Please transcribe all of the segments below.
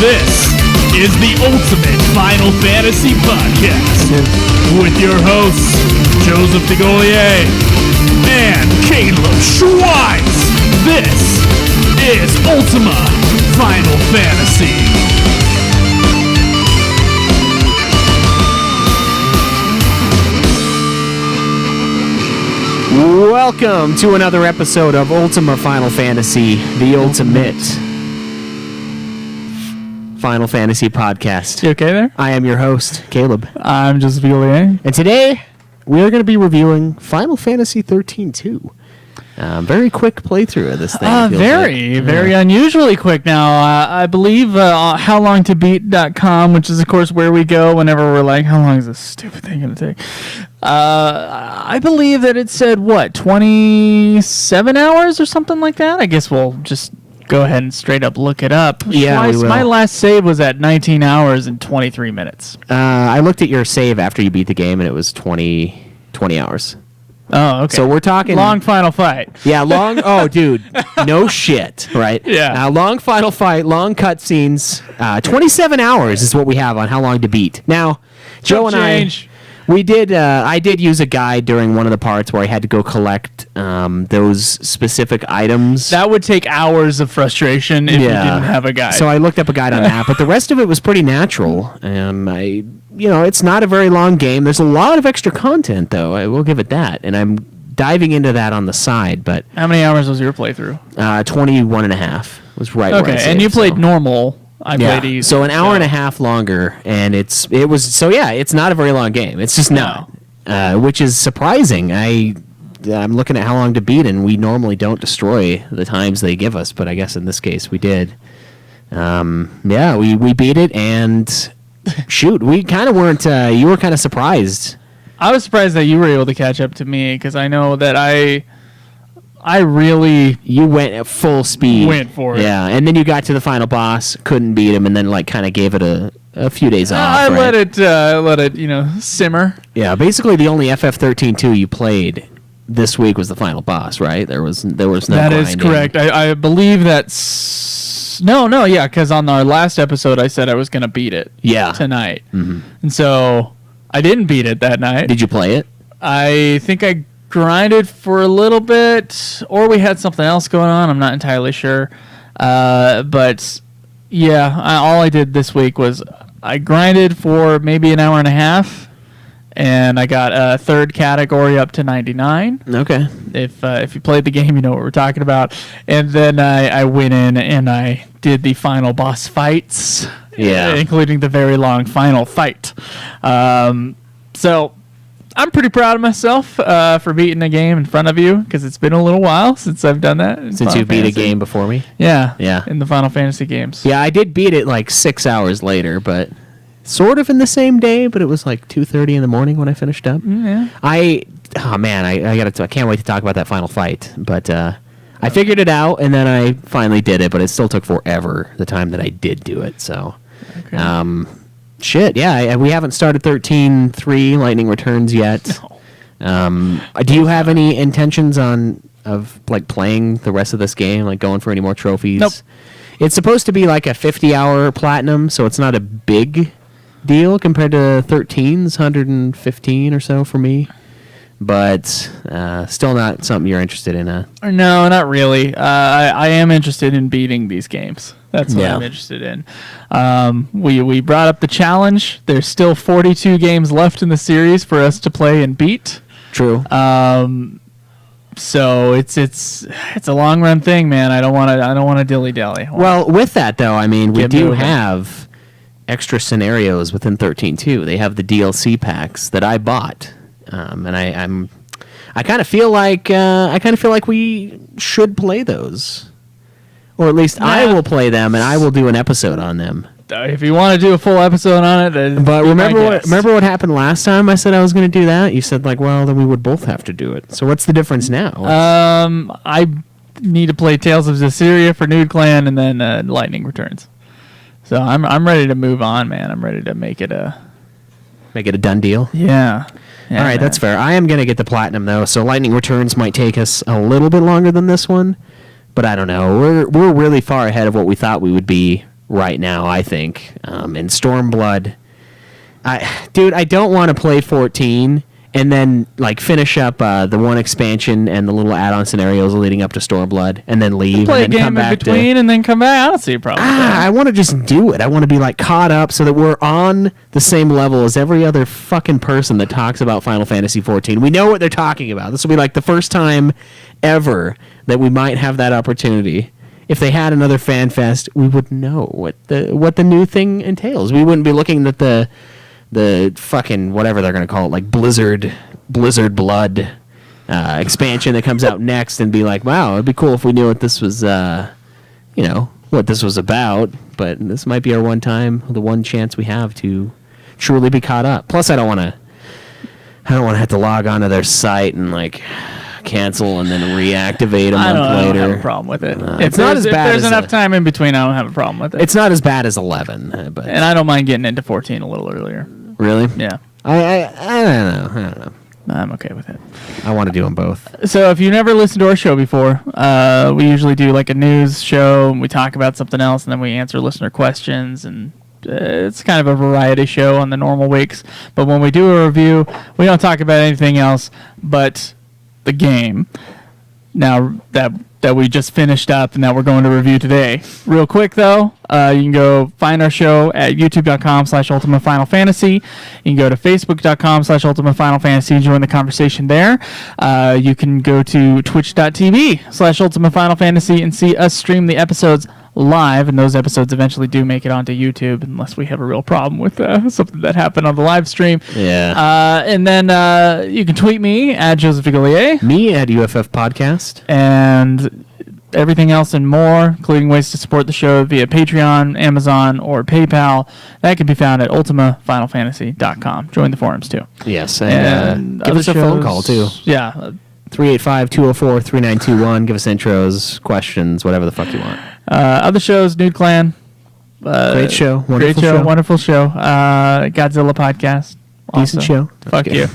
This is the Ultimate Final Fantasy Podcast with your hosts, Joseph DeGolier and Caleb Schweiss. This is Ultima Final Fantasy. Welcome to another episode of Ultima Final Fantasy, the Ultimate Final Fantasy Podcast. You okay there? I am your host, Caleb. I'm Joseph DeGolier. And today, we are going to be reviewing Final Fantasy XIII-2. Very quick playthrough of this thing. Very unusually quick now. I believe howlongtobeat.com, which is, of course, where we go whenever we're like, how long is this stupid thing going to take? I believe that it said, 27 hours or something like that? I guess we'll just go ahead and straight up look it up. Yeah, we will. My last save was at 19 hours and 23 minutes. I looked at your save after you beat the game, and it was 20 hours. Oh, okay. So we're talking... long final fight. Yeah, long... Oh, dude. No shit, right? Yeah. Long final fight, long cutscenes. 27 hours is what we have on How Long to Beat. Now, Joe and I did use a guide during one of the parts where I had to go collect those specific items. That would take hours of frustration if you didn't have a guide. So I looked up a guide on that, but the rest of it was pretty natural. It's not a very long game. There's a lot of extra content, though. I will give it that. And I'm diving into that on the side. But how many hours was your playthrough? 21 and a half was right where I saved, and you played normal. I played easy. So an hour and a half longer, and it's not a very long game. It's just not, which is surprising. I'm looking at How Long to Beat, and we normally don't destroy the times they give us, but I guess in this case we did. We beat it, and shoot, we kind of weren't. You were kind of surprised. I was surprised that you were able to catch up to me because I know that I really... You went at full speed. Went for it. Yeah, and then you got to the final boss, couldn't beat him, and then kind of gave it a few days off. I let it simmer. Yeah, basically the only FF13-2 you played this week was the final boss, right? There was no That grinding. is correct. I believe that's... No, because on our last episode I said I was going to beat it tonight. Mm-hmm. And so I didn't beat it that night. Did you play it? I think I grinded for a little bit, or we had something else going on. I'm not entirely sure. But yeah, all I did this week was I grinded for maybe an hour and a half, and I got a third category up to 99. Okay. If you played the game, you know what we're talking about. And then I went in and I did the final boss fights, including the very long final fight. So I'm pretty proud of myself for beating a game in front of you, because it's been a little while since I've done that. Since you beat a game before me? Yeah. In the Final Fantasy games. Yeah, I did beat it like 6 hours later, but sort of in the same day, but it was like 2:30 in the morning when I finished up. Yeah. I can't wait to talk about that final fight, but I figured it out, and then I finally did it, but it still took forever the time that I did do it, so... Okay. We haven't started 13.3 Lightning Returns yet. No. Do you have any intentions of playing the rest of this game, like going for any more trophies? Nope. It's supposed to be like a 50-hour platinum, so it's not a big deal compared to 13's 115 or so for me. But still not something you're interested in, huh? No, not really. I am interested in beating these games. That's what I'm interested in. We brought up the challenge. There's still 42 games left in the series for us to play and beat. True. So it's a long run thing, man. I don't want to dilly dally. Well, with that though, I mean, we do have extra scenarios within 13.2. They have the DLC packs that I bought. And I kind of feel like we should play those, or at least I will play them, and I will do an episode on them. If you want to do a full episode on it, then but remember what happened last time? I said I was going to do that. You said well, then we would both have to do it. So what's the difference now? I need to play Tales of Zestiria for Nude Clan, and then Lightning Returns. So I'm ready to move on, man. I'm ready to make it a done deal. Yeah. All right, that's fair. I am going to get the platinum, though, so Lightning Returns might take us a little bit longer than this one, but I don't know. We're really far ahead of what we thought we would be right now, I think. And Stormblood, I don't want to play 14 and then like finish up the one expansion and the little add-on scenarios leading up to Stormblood, and then leave Play and a then come game in back between and then come back. I don't see a problem with that. I want to just do it. I want to be like caught up so that we're on the same level as every other fucking person that talks about Final Fantasy 14. We know what they're talking about. This will be like the first time ever that we might have that opportunity. If they had another fan fest, we would know what the new thing entails. We wouldn't be looking at the fucking whatever they're gonna call it, like Blizzard Blood expansion that comes out next, and be like, wow, it'd be cool if we knew what this was, what this was about. But this might be the one chance we have to truly be caught up. Plus, I don't want to have to log onto their site and like cancel and then reactivate a month later. I don't have a problem with it. It's not as bad. If there's as enough time in between, I don't have a problem with it. It's not as bad as 11, but and I don't mind getting into 14 a little earlier. Really? Yeah. I don't know. I'm okay with it. I want to do them both. So if you've never listened to our show before, we usually do like a news show, and we talk about something else, and then we answer listener questions, and it's kind of a variety show on the normal weeks. But when we do a review, we don't talk about anything else but the game. Now that we just finished up and that we're going to review today. Real quick though, you can go find our show at youtube.com/Ultima Final Fantasy. You can go to facebook.com/Ultima Final Fantasy and join the conversation there. You can go to twitch.tv/Ultima Final Fantasy and see us stream the episodes live, and those episodes eventually do make it onto YouTube unless we have a real problem with something that happened on the live stream. Yeah. And then you can tweet me at Joseph Figolier. Me at UFF Podcast. And everything else and more, including ways to support the show via Patreon, Amazon, or PayPal, that can be found at ultimafinalfantasy.com. Join the forums too. Yes, and give us a phone call too. Yeah. 385-204-3921. Give us intros, questions, whatever the fuck you want. Other shows, Nude Clan. Great show. Wonderful show. Godzilla podcast. Decent show. Fuck you.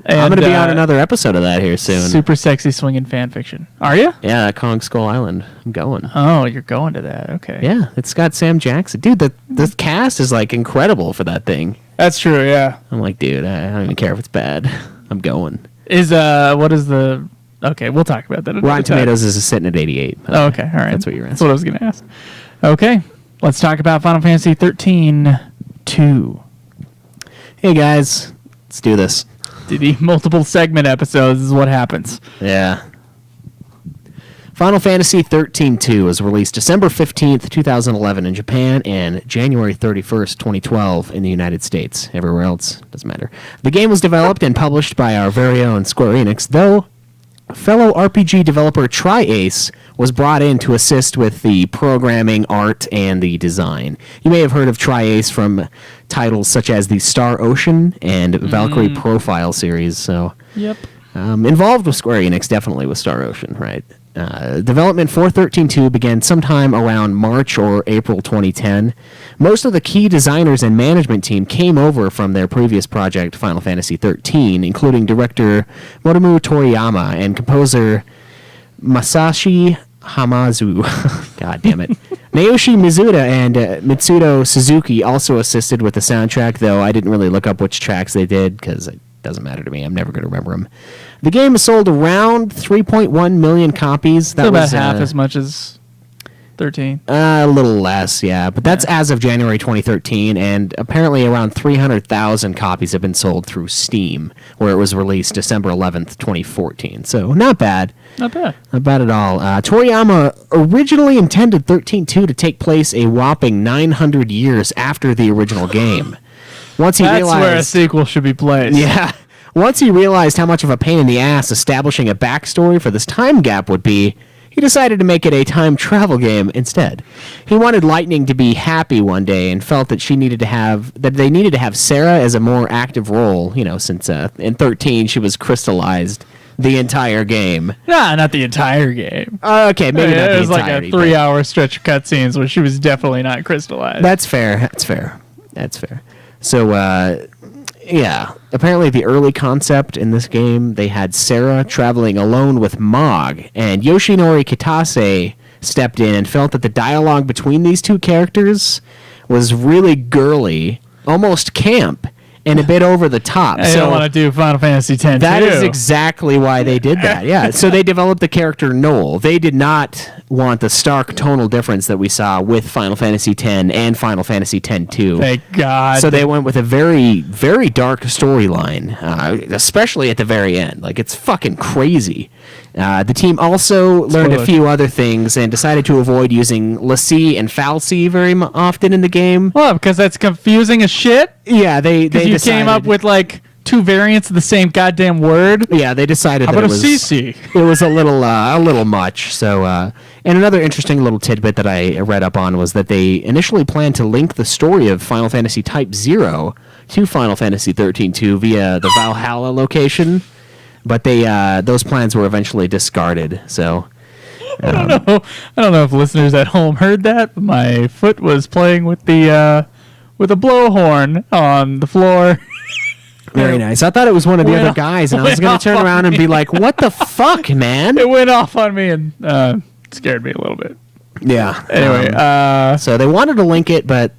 And, I'm going to be on another episode of that here soon. Super sexy swinging fan fiction. Are you? Yeah, Kong Skull Island. I'm going. Oh, you're going to that. Okay. Yeah, it's got Sam Jackson. Dude, the cast is like incredible for that thing. That's true, yeah. I'm like, dude, I don't even care if it's bad. I'm going. What is the... Okay, we'll talk about that. Rotten Tomatoes is sitting at 88. Oh, okay, all right. That's what you're asking. That's what I was going to ask. Okay, let's talk about Final Fantasy XIII-2. Hey, guys. Let's do this. The multiple segment episodes is what happens. Yeah. Final Fantasy XIII-2 was released December 15th, 2011 in Japan and January 31st, 2012 in the United States. Everywhere else, doesn't matter. The game was developed and published by our very own Square Enix, though fellow RPG developer Tri-Ace was brought in to assist with the programming, art, and the design. You may have heard of Tri-Ace from titles such as the Star Ocean and Valkyrie Profile series. So, yep. Involved with Square Enix, definitely with Star Ocean, right? Development for XIII-2 began sometime around March or April 2010. Most of the key designers and management team came over from their previous project, Final Fantasy XIII, including director Motomu Toriyama and composer Masashi Hamazu. God damn it. Naoshi Mizuta and Mitsudo Suzuki also assisted with the soundtrack, though I didn't really look up which tracks they did because it doesn't matter to me. I'm never going to remember them. The game has sold around 3.1 million copies. That was about half as much as 13. A little less, yeah. But that's as of January 2013, and apparently around 300,000 copies have been sold through Steam, where it was released December 11th, 2014. So not bad. Not bad. Not bad at all. Toriyama originally intended XIII-2 to take place a whopping 900 years after the original game. That's where a sequel should be placed. Yeah. Once he realized how much of a pain in the ass establishing a backstory for this time gap would be, he decided to make it a time travel game instead. He wanted Lightning to be happy one day and felt that they needed to have Sarah as a more active role, since in 13 she was crystallized the entire game. Nah, not the entire game. Okay, maybe not the entirety. It was like a 3-hour stretch of cutscenes where she was definitely not crystallized. That's fair. So, yeah, apparently the early concept in this game, they had Sarah traveling alone with Mog, and Yoshinori Kitase stepped in and felt that the dialogue between these two characters was really girly, almost camp, and a bit over the top. I don't want to do Final Fantasy X. That is exactly why they did that. Yeah. So they developed the character Noel. They did not want the stark tonal difference that we saw with Final Fantasy X and Final Fantasy X-2. Thank God. So they went with a very, very dark storyline, especially at the very end. Like, it's fucking crazy. The team also learned a few other things and decided to avoid using Lassie and Falsey very often in the game. Well, because that's confusing as shit. Yeah, they came up with like two variants of the same goddamn word. Yeah, they decided How that about it was CC? It was a little much. So, and another interesting little tidbit that I read up on was that they initially planned to link the story of Final Fantasy Type-0 to Final Fantasy 13-2 via the Valhalla location, but those plans were eventually discarded. So. I don't know if listeners at home heard that, but my foot was playing with a blowhorn on the floor. Very nice. I thought it was one of the other guys, and I was going to turn around and be like, "What the fuck, man?" It went off on me and scared me a little bit. Yeah. Anyway, so they wanted to link it, but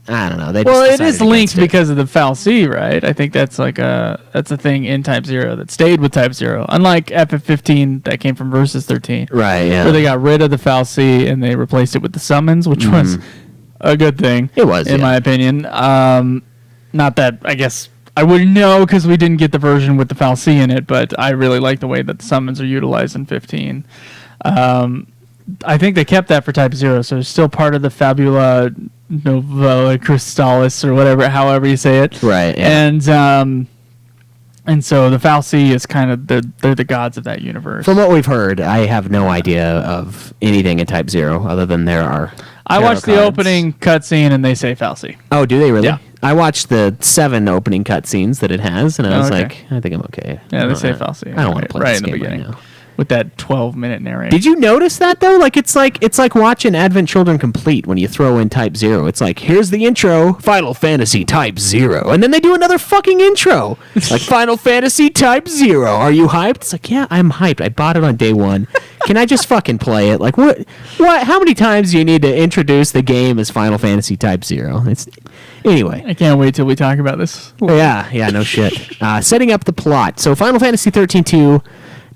I don't know. They well, just it is linked because of the Falsey, right? I think that's like a thing in Type-0 that stayed with Type-0. Unlike FF15 that came from Versus 13, right? Yeah. Where they got rid of the Falsey and they replaced it with the summons, which was a good thing. It was, in my opinion. Not that I guess I wouldn't know because we didn't get the version with the Falsey in it, but I really like the way that the summons are utilized in 15. I think they kept that for Type-0, so it's still part of the Fabula Novella Crystallis or whatever, however you say it. Right. Yeah. And so the Falsey is kind of they're the gods of that universe. From what we've heard, I have no idea of anything in Type-0 other than there are. I watched the opening cutscene and they say Falsey. Oh, do they really? Yeah. I watched the 7 opening cutscenes that it has, and I was like, I think I'm okay. Yeah, they say Falsey. I don't want to play right this in the game beginning. right now. With that 12-minute narration. Did you notice that though? Like it's like watching Advent Children Complete when you throw in Type-0. It's like, here's the intro, Final Fantasy Type-0, and then they do another fucking intro, like Final Fantasy Type-0. Are you hyped? It's like, yeah, I'm hyped. I bought it on day one. Can I just fucking play it? Like what? How many times do you need to introduce the game as Final Fantasy Type-0? It's anyway. I can't wait till we talk about this. Yeah, no shit. Setting up the plot. So Final Fantasy 13-2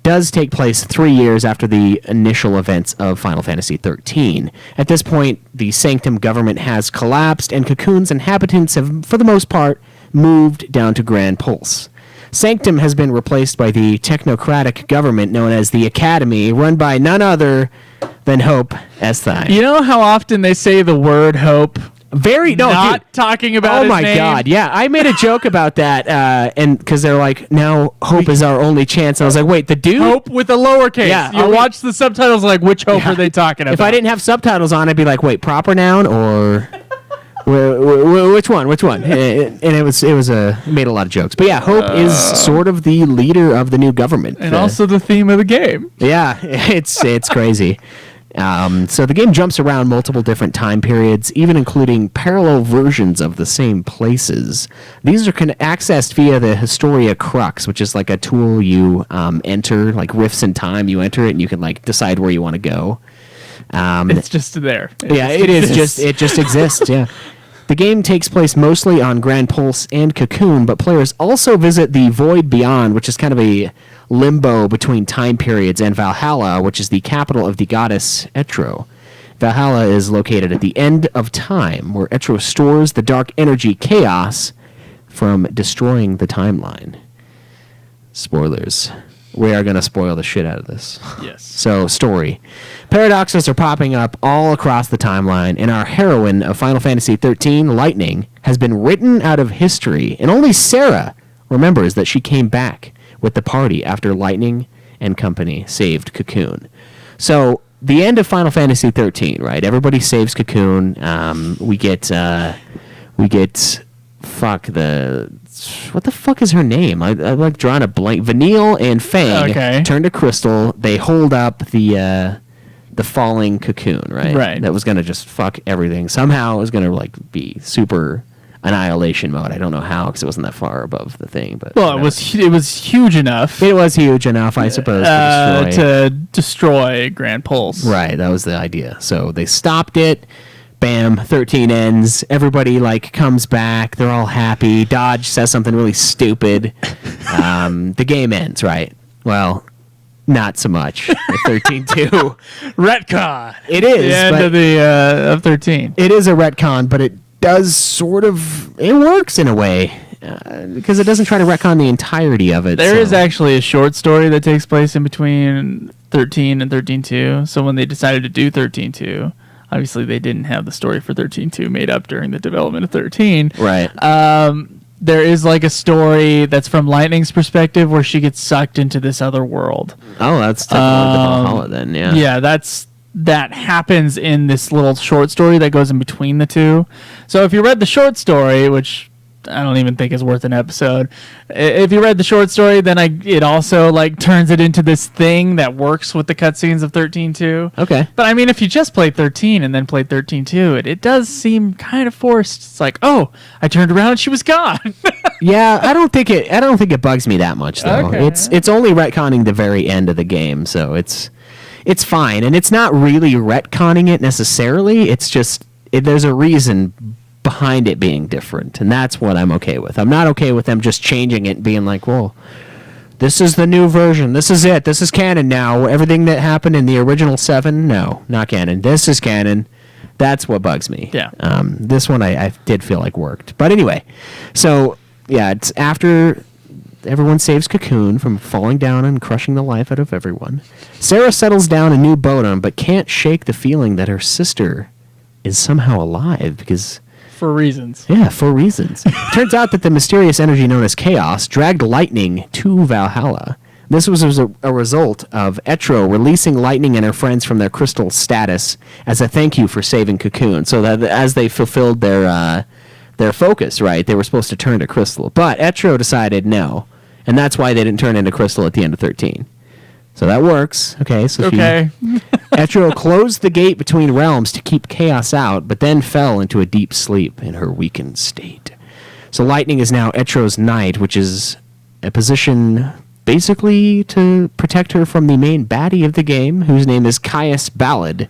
does take place 3 years after the initial events of Final Fantasy 13. At this point, the Sanctum government has collapsed, and Cocoon's inhabitants have, for the most part, moved down to Grand Pulse. Sanctum has been replaced by the technocratic government known as the Academy, run by none other than Hope Esthine. You know how often they say the word hope? Not talking about his name. My God, yeah. I made a joke about that, and because they're like, now Hope is our only chance. And I was like, wait, the dude? Hope with a lowercase. Yeah, You watch the subtitles like, which Hope are they talking about? If I didn't have subtitles on, I'd be like, wait, proper noun or which one? And it made a lot of jokes. But yeah, Hope is sort of the leader of the new government. And also the theme of the game. Yeah, it's crazy. So the game jumps around multiple different time periods, even including parallel versions of the same places. These are accessed via the Historia Crux, which is like a tool you enter, like rifts in time. You enter it, and you can like decide where you want to go. It's just there. It just exists. Yeah. The game takes place mostly on Grand Pulse and Cocoon, but players also visit the Void Beyond, which is kind of a limbo between time periods, and Valhalla, which is the capital of the goddess Etro. Valhalla is located at the end of time, where Etro stores the dark energy chaos from destroying the timeline. Spoilers. We are going to spoil the shit out of this. Yes. So, story. Paradoxes are popping up all across the timeline, and our heroine of Final Fantasy XIII, Lightning, has been written out of history, and only Sarah remembers that she came back with the party after Lightning and company saved Cocoon. So, the end of Final Fantasy XIII, right? Everybody saves Cocoon. We get what the fuck is her name? I like drawing a blank. Vanille and Fang turn to crystal. They hold up the falling Cocoon, right? Right. That was gonna just fuck everything. Somehow it was gonna like be super annihilation mode. I don't know how because it wasn't that far above the thing. But well, it was huge enough. It was huge enough, I suppose, to destroy Grand Pulse. Right, that was the idea. So they stopped it. Bam, 13 ends. Everybody like comes back. They're all happy. Dodge says something really stupid. The game ends, right? Well, not so much. 13-2. Retcon. It is. The end of of 13. It is a retcon, but it does sort of... It works in a way. Because it doesn't try to retcon the entirety of it. There is actually a short story that takes place in between 13 and 13-2. So when they decided to do 13-2... Obviously, they didn't have the story for 13-2 made up during the development of 13. Right. There is like a story that's from Lightning's perspective where she gets sucked into this other world. Oh, that's definitely the Valhalla then, yeah. Yeah, that happens in this little short story that goes in between the two. So if you read the short story, which I don't even think is worth an episode, if you read the short story, then it also like turns it into this thing that works with the cutscenes of 13-2. Okay. But I mean, if you just played 13 and then played 13-2, it does seem kind of forced. It's like, oh, I turned around and she was gone. Yeah, I don't think it bugs me that much though. Okay. It's only retconning the very end of the game, so it's fine, and it's not really retconning it necessarily. It's just there's a reason behind it being different, and that's what I'm okay with. I'm not okay with them just changing it and being like, well, this is the new version. This is it. This is canon now. Everything that happened in the original 7, no, not canon. This is canon. That's what bugs me. Yeah. This one I did feel like worked. But anyway, so, yeah, it's after everyone saves Cocoon from falling down and crushing the life out of everyone. Sarah settles down in New Bodom, but can't shake the feeling that her sister is somehow alive because... For reasons. Yeah, for reasons. Turns out that the mysterious energy known as Chaos dragged Lightning to Valhalla. This was a result of Etro releasing Lightning and her friends from their crystal status as a thank you for saving Cocoon. So that as they fulfilled their focus, right, they were supposed to turn to Crystal. But Etro decided no, and that's why they didn't turn into Crystal at the end of 13. So that works. Okay, so Etro closed the gate between realms to keep Chaos out, but then fell into a deep sleep in her weakened state. So Lightning is now Etro's knight, which is a position basically to protect her from the main baddie of the game, whose name is Caius Ballad.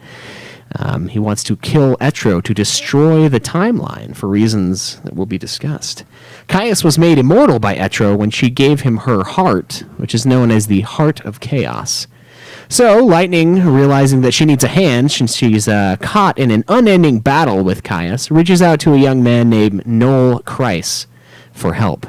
He wants to kill Etro to destroy the timeline for reasons that will be discussed. Caius was made immortal by Etro when she gave him her heart, which is known as the Heart of Chaos. So, Lightning, realizing that she needs a hand since she's caught in an unending battle with Caius, reaches out to a young man named Noel Kreis for help.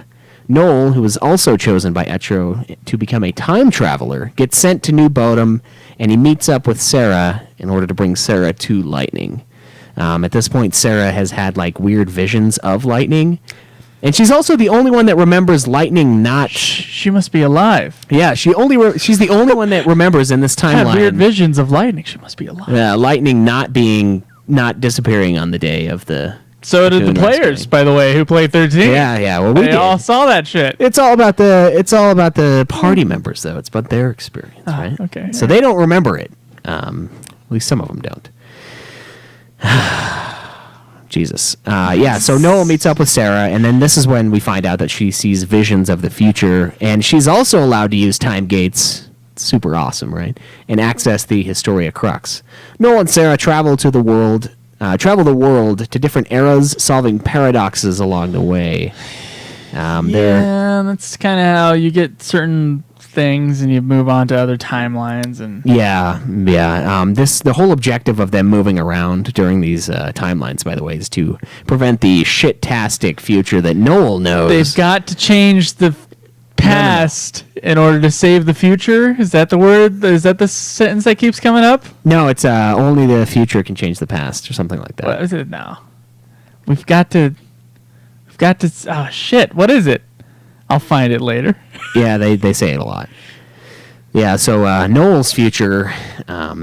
Noel, who was also chosen by Etro to become a time traveler, gets sent to New Bodom, and he meets up with Sarah in order to bring Sarah to Lightning. At this point, Sarah has had like weird visions of Lightning, and she's also the only one that remembers Lightning not... She must be alive. Yeah, she's the only one that remembers in this timeline. Had weird visions of Lightning. She must be alive. Yeah, Lightning not disappearing on the day of the... So did the players, by the way, who played 13. Yeah. Well, they all saw that shit. It's all about the party members, though. It's about their experience, right? Okay. So they don't remember it. At least some of them don't. Jesus. So Noel meets up with Sarah, and then this is when we find out that she sees visions of the future, and she's also allowed to use time gates. Super awesome, right? And access the Historia Crux. Noel and Sarah travel the world to different eras, solving paradoxes along the way. That's kind of how you get certain things and you move on to other timelines. And the whole objective of them moving around during these timelines, by the way, is to prevent the shit-tastic future that Noel knows. They've got to change the past in order to save the future. Is that the word? Is that the sentence that keeps coming up? No, it's only the future can change the past or something like that. What is it now? We've got to oh shit, what is it? I'll find it later. Yeah, they say it a lot. Yeah, so Noel's future,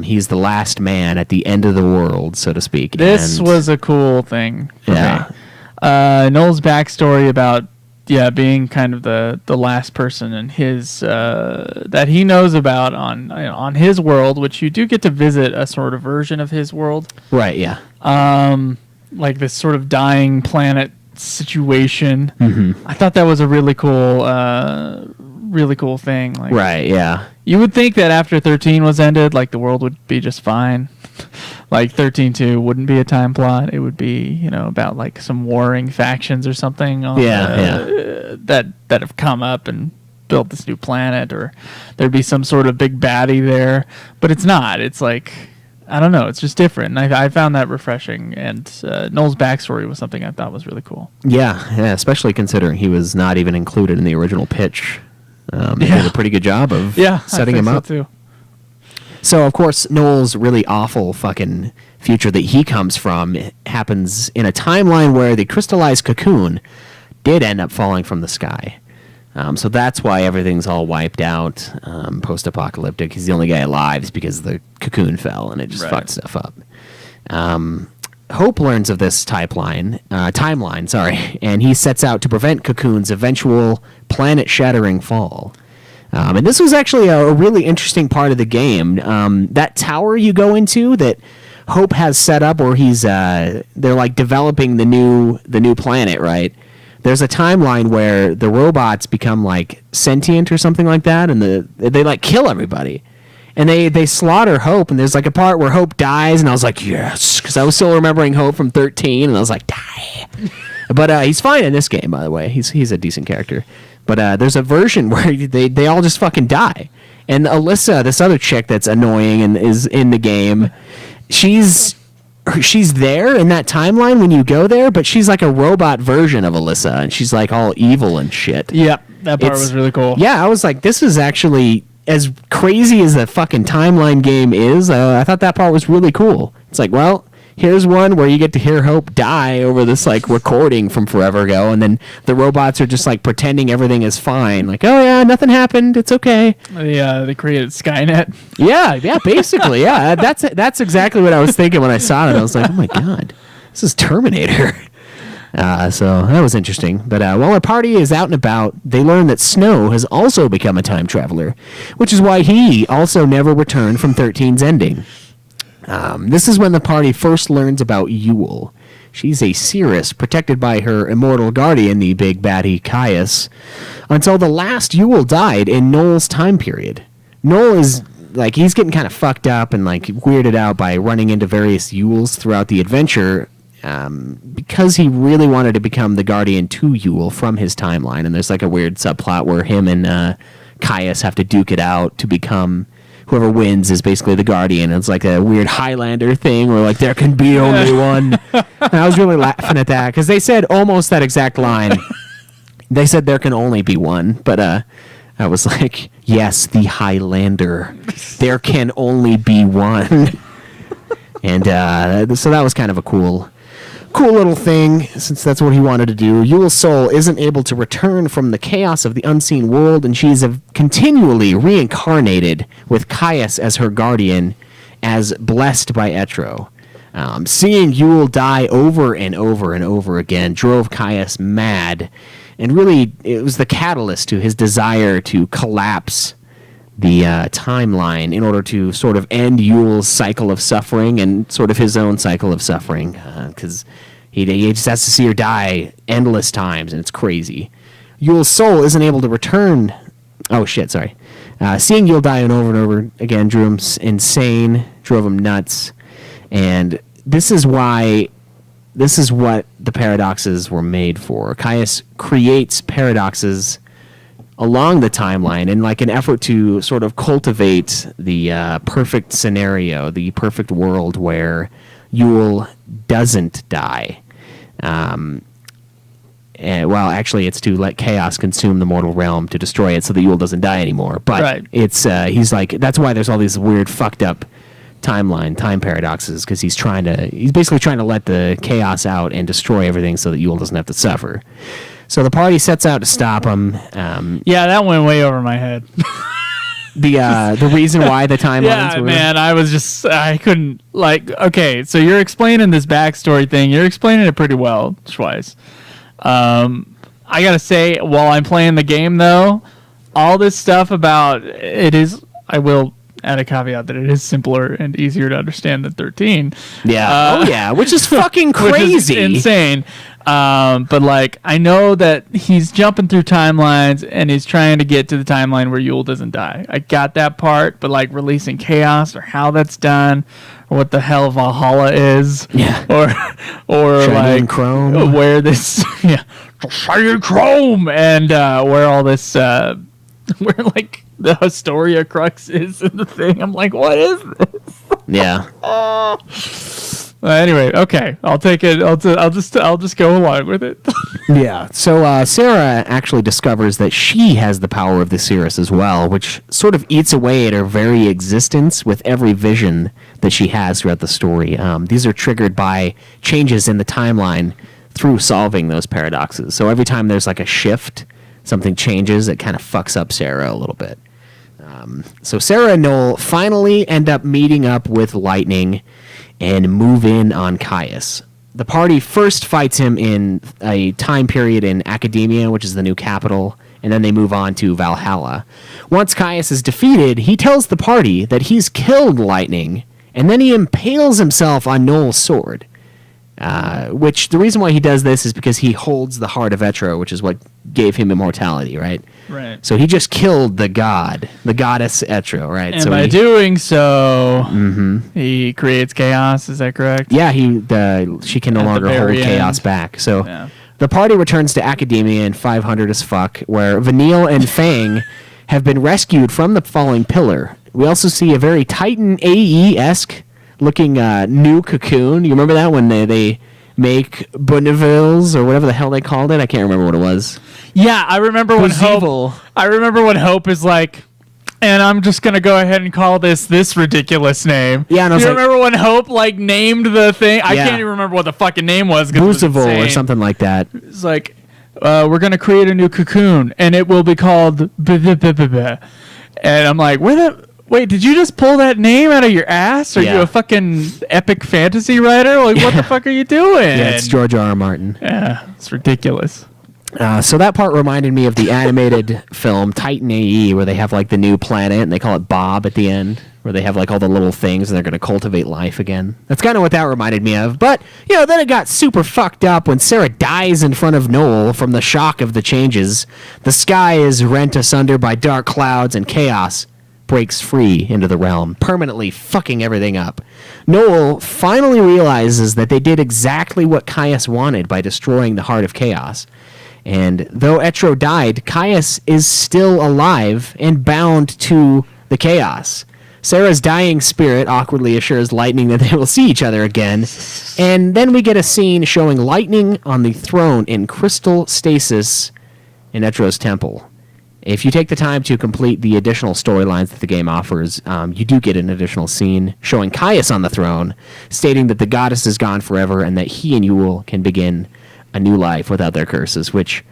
he's the last man at the end of the world, so to speak. This was a cool thing for me. Noel's backstory about being kind of the last person in his that he knows about on his world, which you do get to visit a sort of version of his world. Right, yeah. Like this sort of dying planet situation. I thought that was a really cool thing. Like, right, yeah. You would think that after 13 was ended, like, the world would be just fine. Like, 13-2 wouldn't be a time plot. It would be, you know, about, like, some warring factions or something that have come up and built this new planet, or there'd be some sort of big baddie there. But it's not. It's like, I don't know. It's just different. And I found that refreshing. And Noel's backstory was something I thought was really cool. Yeah, especially considering he was not even included in the original pitch. They did a pretty good job of setting him up. Too. So, of course, Noel's really awful fucking future that he comes from happens in a timeline where the crystallized cocoon did end up falling from the sky. So that's why everything's all wiped out, post-apocalyptic. He's the only guy alive is because the cocoon fell and it just fucked stuff up. Hope learns of this timeline, and he sets out to prevent Cocoon's eventual planet-shattering fall. And this was actually a really interesting part of the game. That tower you go into that Hope has set up, where they're like developing the new planet, right? There's a timeline where the robots become like sentient or something like that, and they like kill everybody. And they slaughter Hope, and there's like a part where Hope dies, and I was like, yes, because I was still remembering Hope from 13, and I was like, die. But he's fine in this game, by the way. He's a decent character. But there's a version where they all just fucking die. And Alyssa, this other chick that's annoying and is in the game, she's there in that timeline when you go there, but she's like a robot version of Alyssa, and she's like all evil and shit. Yep, that part was really cool. Yeah, I was like, this is actually... as crazy as the fucking timeline game is, I thought that part was really cool. It's like, well, here's one where you get to hear Hope die over this like recording from forever ago, and then the robots are just like pretending everything is fine. Like, oh yeah, nothing happened. It's okay. They created Skynet. Yeah, basically, yeah. That's exactly what I was thinking when I saw it. I was like, oh my god, this is Terminator. So that was interesting. But while our party is out and about, they learn that Snow has also become a time traveler, which is why he also never returned from 13's ending. This is when the party first learns about Yule. She's a seeress protected by her immortal guardian, the big baddie Caius, until the last Yule died in Noel's time period. Noel is... like, he's getting kind of fucked up and like weirded out by running into various Yules throughout the adventure, because he really wanted to become the guardian to Yule from his timeline. And there's like a weird subplot where him and Caius have to duke it out to become... whoever wins is basically the guardian. It's like a weird Highlander thing where like there can be only one. And I was really laughing at that because they said almost that exact line. They said there can only be one, but I was like, yes, the Highlander. There can only be one. And so that was kind of a cool little thing, since that's what he wanted to do. Yule's soul isn't able to return from the chaos of the unseen world, and she's continually reincarnated with Caius as her guardian, as blessed by Etro. Seeing Yule die over and over and over again drove Caius mad, and really it was the catalyst to his desire to collapse the timeline in order to sort of end Yule's cycle of suffering and sort of his own cycle of suffering, because he just has to see her die endless times, and it's crazy. Yule's soul isn't able to return. Oh shit, sorry. Seeing Yule die over and over again drove him insane, drove him nuts, and this is what the paradoxes were made for. Caius creates paradoxes along the timeline in like an effort to sort of cultivate the perfect scenario, the perfect world where Yule doesn't die. Well, actually, it's to let chaos consume the mortal realm to destroy it so that Yule doesn't die anymore. But it's he's like, that's why there's all these weird fucked up time paradoxes, because he's basically trying to let the chaos out and destroy everything so that Yule doesn't have to suffer. So the party sets out to stop him. Yeah, that went way over my head. The reason why the timelines were... Yeah, man, I couldn't, like, okay, so you're explaining this backstory thing. You're explaining it pretty well, Schweiss. I gotta say, while I'm playing the game, though, all this stuff about I will add a caveat that it is simpler and easier to understand than 13. Yeah. Which is fucking crazy. Which is insane. But like, I know that he's jumping through timelines and he's trying to get to the timeline where Yule doesn't die. I got that part, but like releasing chaos or how that's done, or what the hell Valhalla is, or Shiny like Chrome, where this, Shiny Chrome, and where all this, where like the Historia crux is in the thing. I'm like, what is this? Yeah. Anyway, okay, I'll take it. I'll just go along with it. Yeah. So Sarah actually discovers that she has the power of the Seeress as well, which sort of eats away at her very existence with every vision that she has throughout the story. These are triggered by changes in the timeline through solving those paradoxes. So every time there's like a shift, something changes, it kind of fucks up Sarah a little bit. So Sarah and Noel finally end up meeting up with Lightning and move in on Caius. The party first fights him in a time period in Academia, which is the new capital, and then they move on to Valhalla. Once Caius is defeated, he tells the party that he's killed Lightning, and then he impales himself on Noel's sword. Which the reason why he does this is because he holds the heart of Etro, which is what gave him immortality, right? Right. So he just killed the goddess Etro, right? And so by doing so, he creates chaos. Is that correct? Yeah, she can no longer hold chaos back. So the party returns to Academia in 500 as fuck, where Vanille and Fang have been rescued from the falling pillar. We also see a very Titan AE-esque looking new cocoon. You remember that when they make Bonnevilles or whatever the hell they called it? I can't remember what it was. Yeah, I remember when Hope is like, and I'm just gonna go ahead and call this ridiculous name. Yeah, and I was remember when Hope like named the thing? I can't even remember what the fucking name was. Boozeville or something like that. It's like, we're gonna create a new cocoon, and it will be called. And I'm like, wait, did you just pull that name out of your ass? Are you a fucking epic fantasy writer? Like, what the fuck are you doing? Yeah, it's George R. R. Martin. Yeah, it's ridiculous. So that part reminded me of the animated film Titan AE, where they have like the new planet and they call it Bob at the end, where they have like all the little things and they're going to cultivate life again. That's kind of what that reminded me of. But, then it got super fucked up when Sarah dies in front of Noel from the shock of the changes. The sky is rent asunder by dark clouds and chaos breaks free into the realm, permanently fucking everything up. Noel finally realizes that they did exactly what Caius wanted by destroying the Heart of Chaos. And though Etro died, Caius is still alive and bound to the chaos. Sarah's dying spirit awkwardly assures Lightning that they will see each other again. And then we get a scene showing Lightning on the throne in crystal stasis in Etro's temple. If you take the time to complete the additional storylines that the game offers, you do get an additional scene showing Caius on the throne, stating that the goddess is gone forever and that he and Yule can begin a new life without their curses, which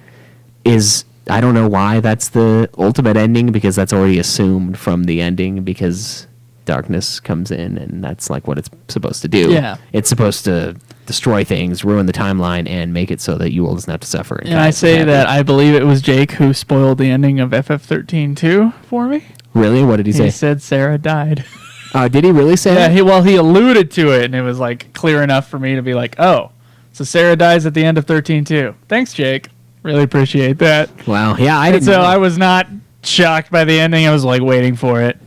is, I don't know why that's the ultimate ending, because that's already assumed from the ending, because darkness comes in and that's like what it's supposed to do. Yeah. It's supposed to destroy things, ruin the timeline, and make it so that Yule doesn't have to suffer. And I say that I believe it was Jake who spoiled the ending of FF13-2 for me. Really? What did he say? He said Sarah died. Did he really say that? Yeah, he alluded to it, and it was like clear enough for me to be like, oh, so Sarah dies at the end of 13-2. Thanks, Jake. Really appreciate that. Wow. Yeah, I didn't know. I was not shocked by the ending. I was like waiting for it.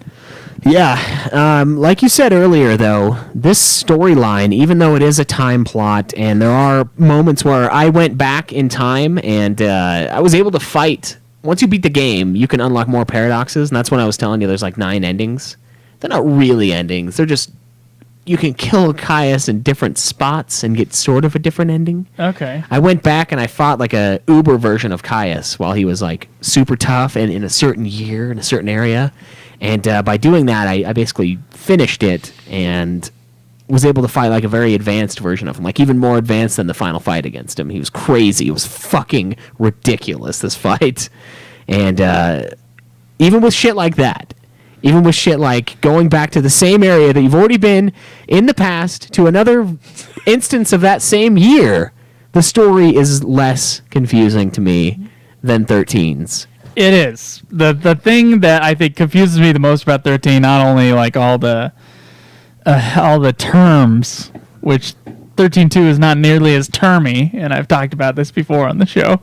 Yeah. Like you said earlier, though, this storyline, even though it is a time plot, and there are moments where I went back in time and I was able to fight. Once you beat the game, you can unlock more paradoxes, and that's when I was telling you there's like 9 endings. They're not really endings. They're just, you can kill Caius in different spots and get sort of a different ending. Okay. I went back and I fought like a Uber version of Caius while he was like super tough and in a certain year in a certain area. And by doing that, I basically finished it and was able to fight like a very advanced version of him, like even more advanced than the final fight against him. He was crazy. It was fucking ridiculous, this fight. And even with shit like that, even with shit like going back to the same area that you've already been in the past to another instance of that same year, the story is less confusing to me than 13's. It is. The thing that I think confuses me the most about 13, not only like all the terms, which 13.2 is not nearly as termy, and I've talked about this before on the show.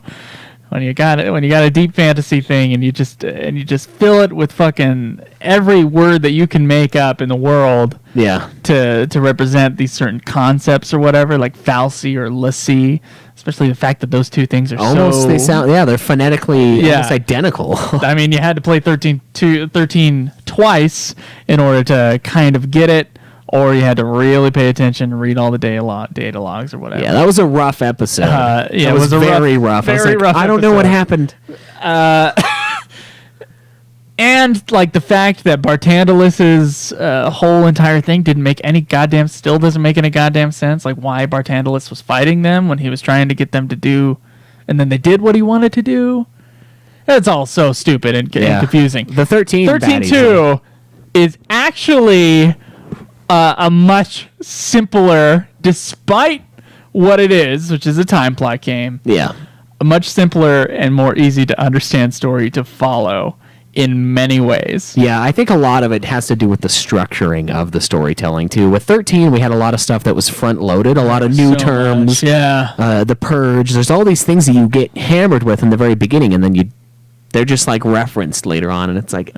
When you got a deep fantasy thing and you just fill it with fucking every word that you can make up in the world, to represent these certain concepts or whatever, like fal'Cie or l'Cie, especially the fact that those two things are they're phonetically almost identical. I mean, you had to play 13 twice in order to kind of get it. Or you had to really pay attention and read all the data logs or whatever. Yeah, that was a rough episode. It was very rough. Very rough. I don't know what happened. And like the fact that Bartandalus's whole entire thing still doesn't make any goddamn sense. Like why Bartandalus was fighting them when he was trying to get them to do, and then they did what he wanted to do. It's all so stupid and confusing. The 13.2 is actually a much simpler, despite what it is, which is a time plot game. Yeah. A much simpler and more easy to understand story to follow in many ways. Yeah, I think a lot of it has to do with the structuring of the storytelling, too. With 13, we had a lot of stuff that was front-loaded, a lot of new terms. The Purge. There's all these things that you get hammered with in the very beginning, and then they're just, like, referenced later on, and it's like,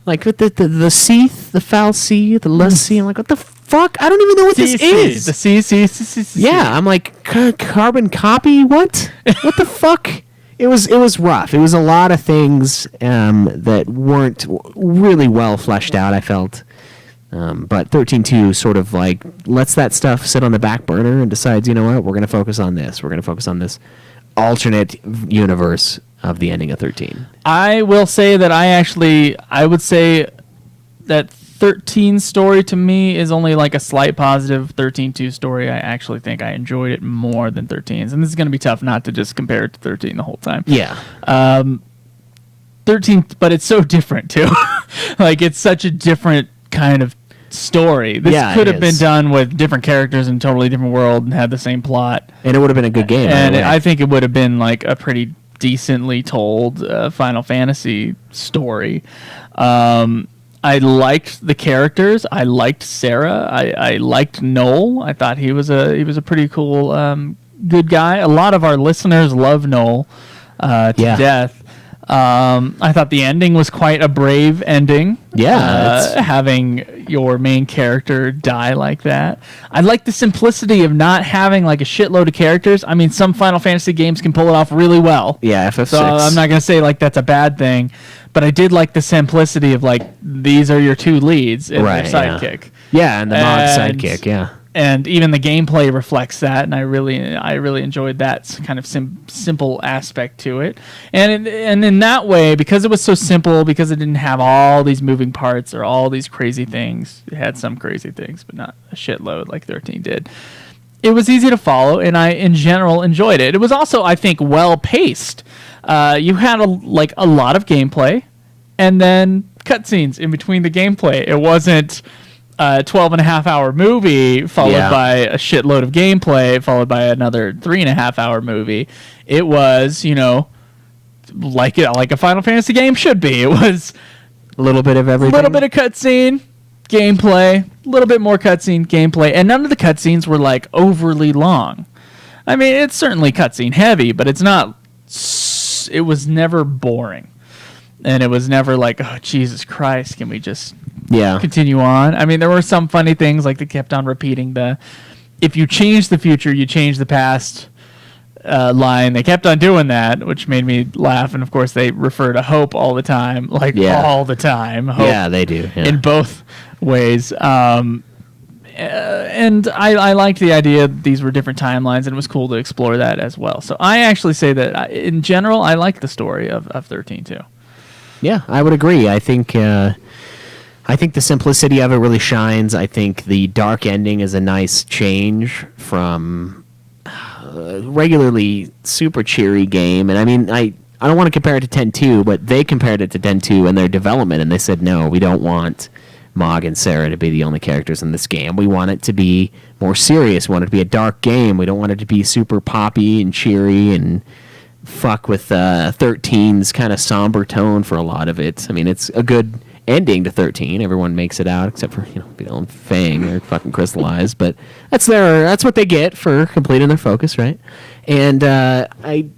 like with the Seath, the fal'Cie, the l'Cie, I'm like, what the fuck? I don't even know what this is. The C. Yeah, I'm like, carbon copy? What? What the fuck? It was rough. It was a lot of things that weren't really well fleshed out, I felt. But 13.2 sort of like lets that stuff sit on the back burner and decides, you know what, we're going to focus on this. We're going to focus on this alternate universe of the ending of 13. I will say that I would say that 13 story to me is only like a slight positive. 13.2 story, I actually think I enjoyed it more than 13's. And this is going to be tough not to just compare it to 13 the whole time. Yeah. 13, but it's so different too. Like it's such a different kind of story. This could have been done with different characters in a totally different world and had the same plot. And it would have been a good game. And I think it would have been like a pretty decently told Final Fantasy story. I liked the characters. I liked Sarah. I liked Noel. I thought he was a pretty cool good guy. A lot of our listeners love Noel to death. I thought the ending was quite a brave ending. Yeah, having your main character die like that. I like the simplicity of not having like a shitload of characters. I mean, some Final Fantasy games can pull it off really well. Yeah, FF6. So I'm not gonna say like that's a bad thing, but I did like the simplicity of like these are your two leads and their sidekick. Yeah, and the mod sidekick. Yeah. And even the gameplay reflects that, and I really enjoyed that kind of simple aspect to it. And in that way, because it was so simple, because it didn't have all these moving parts or all these crazy things, it had some crazy things, but not a shitload like 13 did. It was easy to follow, and I, in general, enjoyed it. It was also, I think, well-paced. You had a lot of gameplay, and then cutscenes in between the gameplay. It wasn't a 12-and-a-half-hour movie followed by a shitload of gameplay followed by another 3.5-hour movie. It was, like a Final Fantasy game should be. It was a little bit of everything. A little bit of cutscene, gameplay, a little bit more cutscene, gameplay, and none of the cutscenes were like overly long. I mean, it's certainly cutscene heavy, but it's not. It was never boring. And it was never like, oh, Jesus Christ, can we just continue on? I mean, there were some funny things, like they kept on repeating if you change the future, you change the past line. They kept on doing that, which made me laugh. And, of course, they refer to hope all the time, all the time. Hope yeah, they do. Yeah. In both ways. And I liked the idea that these were different timelines, and it was cool to explore that as well. So I actually say that, in general, I like the story of 13, too. Yeah, I would agree. I think the simplicity of it really shines. I think the dark ending is a nice change from regularly super cheery game. And I mean, I don't want to compare it to 10.2, but they compared it to 10.2 in their development, and they said, no, we don't want Mog and Sarah to be the only characters in this game. We want it to be more serious. We want it to be a dark game. We don't want it to be super poppy and cheery and fuck with 13's kind of somber tone for a lot of it. I mean, it's a good ending to 13. Everyone makes it out except for and Fang. They're fucking crystallized, but that's what they get for completing their focus, right? And I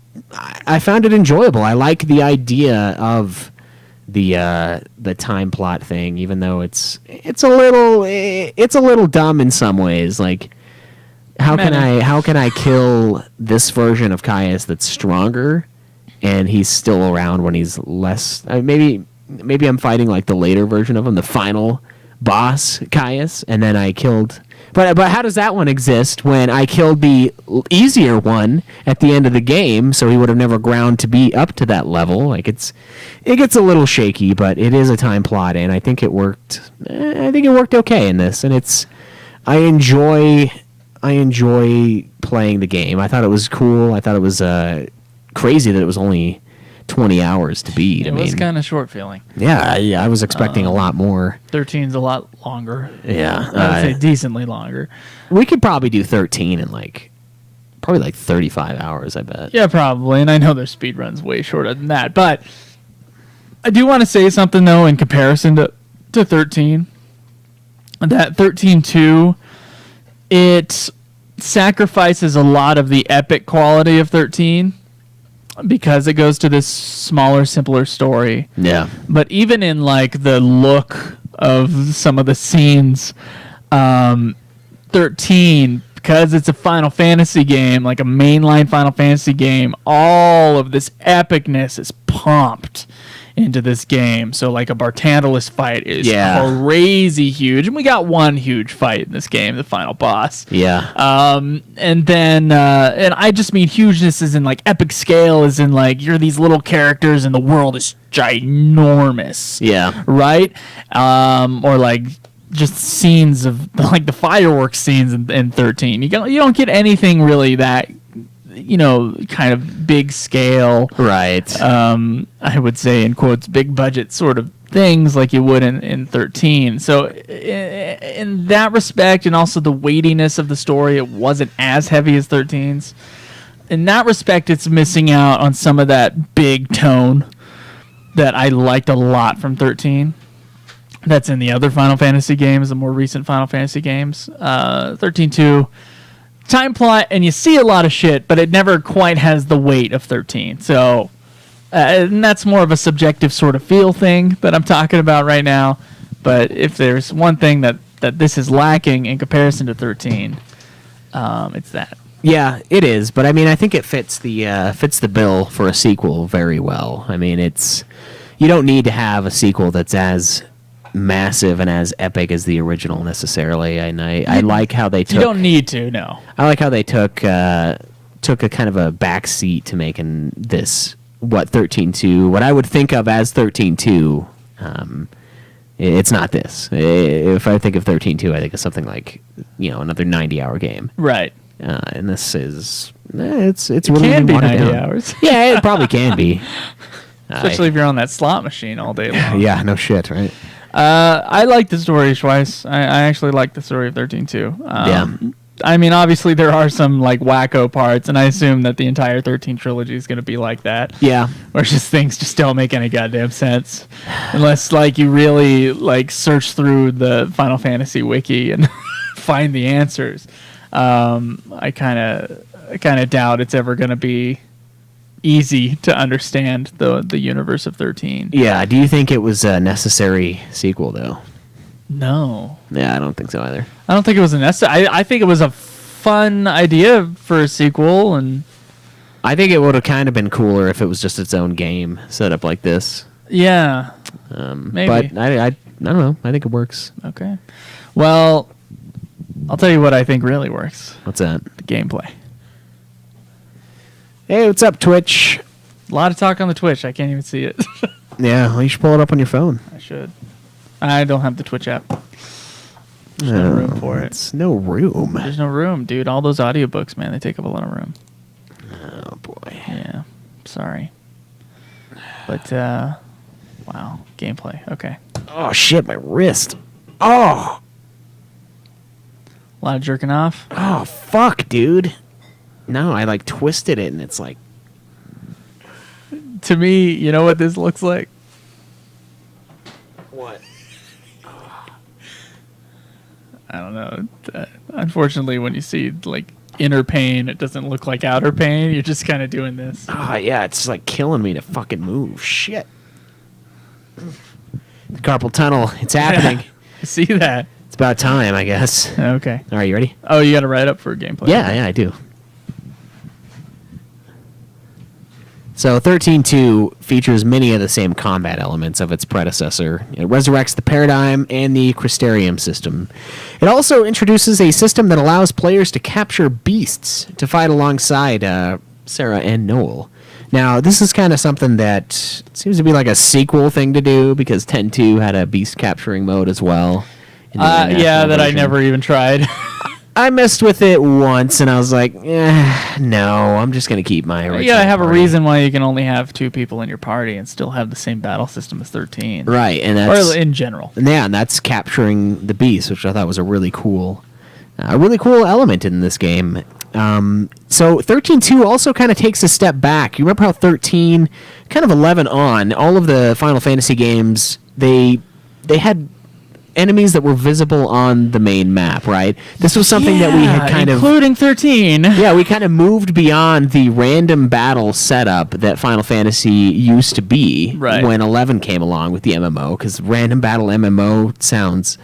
found it enjoyable. I like the idea of the time plot thing, even though it's a little dumb in some ways. Like, how can I kill this version of Caius that's stronger, and he's still around when he's less? Maybe I'm fighting like the later version of him, the final boss Caius, and then I killed. But how does that one exist when I killed the easier one at the end of the game? So he would have never ground to be up to that level. Like it gets a little shaky, but it is a time plot, and I think it worked. I think it worked okay in this, and I enjoy playing the game. I thought it was cool. I thought it was crazy that it was only 20 hours to beat. It was kind of short feeling. Yeah, I was expecting a lot more. 13's a lot longer. Yeah. I would say decently longer. We could probably do 13 in probably 35 hours, I bet. Yeah, probably. And I know their speed run's way shorter than that. But I do want to say something, though, in comparison to 13. That 13-2, it sacrifices a lot of the epic quality of 13. Because it goes to this smaller, simpler story. Yeah. But even in the look of some of the scenes, 13, because it's a Final Fantasy game, like a mainline Final Fantasy game, all of this epicness is pumped into this game. So like a Bartantalus fight is crazy huge. And we got one huge fight in this game, the final boss. Yeah. And then, and I just mean hugeness is in epic scale, is in you're these little characters and the world is ginormous. Yeah. Right? Or just scenes of the fireworks scenes in 13. You don't get anything really that kind of big scale, right? I would say in quotes big budget sort of things like you would in 13. So in that respect, and also the weightiness of the story, it wasn't as heavy as 13's. In that respect, it's missing out on some of that big tone that I liked a lot from 13. That's in the other Final Fantasy games, the more recent Final Fantasy games. 13-2. Time plot, and you see a lot of shit, but it never quite has the weight of 13. So, and that's more of a subjective sort of feel thing that I'm talking about right now. But if there's one thing that this is lacking in comparison to 13, it's that. Yeah, it is. But I mean, I think it fits the bill for a sequel very well. I mean, you don't need to have a sequel that's as massive and as epic as the original necessarily, and I like how they took. You don't need to, no. I like how they took a kind of a back seat to making this 13-2, what I would think of as 13-2. It's not this. If I think of 13-2, I think of something like another 90-hour game. Right. And this is it's it really can be 90 down. hours. Yeah, it probably can be. Especially if you're on that slot machine all day long. Yeah, no shit, right? I like the story, Schweiss. I actually like the story of 13-2. Yeah. I mean, obviously there are some wacko parts, and I assume that the entire 13 trilogy is going to be like that. Yeah. Where things just don't make any goddamn sense, unless you really search through the Final Fantasy wiki and find the answers. I kind of doubt it's ever going to be easy to understand the universe of 13. Yeah. Do you think it was a necessary sequel, though? No. Yeah, I don't think so either. I don't think it was a necessary. I think it was a fun idea for a sequel, and I think it would have kind of been cooler if it was just its own game set up like this. Yeah. Maybe. But I don't know. I think it works. Okay. Well, I'll tell you what I think really works. What's that? The gameplay. Hey, what's up, Twitch? A lot of talk on the Twitch. I can't even see it. Yeah, well, you should pull it up on your phone. I should. I don't have the Twitch app. There's no room for it. It's no room. There's no room, dude. All those audiobooks, man, they take up a lot of room. Oh, boy. Yeah. Sorry. But, wow. Gameplay. Okay. Oh, shit, my wrist. Oh. A lot of jerking off. Oh, fuck, dude. No, I twisted it, and it's To me, you know what this looks like? What? I don't know. Unfortunately, when you see like inner pain, it doesn't look like outer pain. You're just kind of doing this. Oh, yeah, it's like killing me to fucking move. Shit. The carpal tunnel, it's happening. I see that. It's about time, I guess. Okay. All right, you ready? Oh, you got to write up for gameplay. Yeah, I do. So 13.2 features many of the same combat elements of its predecessor. It resurrects the Paradigm and the Crystarium system. It also introduces a system that allows players to capture beasts to fight alongside Sarah and Noel. Now, this is kind of something that seems to be like a sequel thing to do, because 10.2 had a beast capturing mode as well. Yeah, that I never even tried. I messed with it once, and I was like, no, I'm just going to keep my original You gotta have party. a reason why you can only have 2 people in your party and still have the same battle system as 13. Right, and that's... Or in general. Yeah, and that's capturing the beast, which I thought was a really cool element in this game. So 13.2 also kind of takes a step back. You remember how 13, kind of 11 on, all of the Final Fantasy games, they had enemies that were visible on the main map, right? This was something that we had kind including 13. Yeah, we kind of moved beyond the random battle setup that Final Fantasy used to be when 11 came along with the MMO, because random battle MMO sounds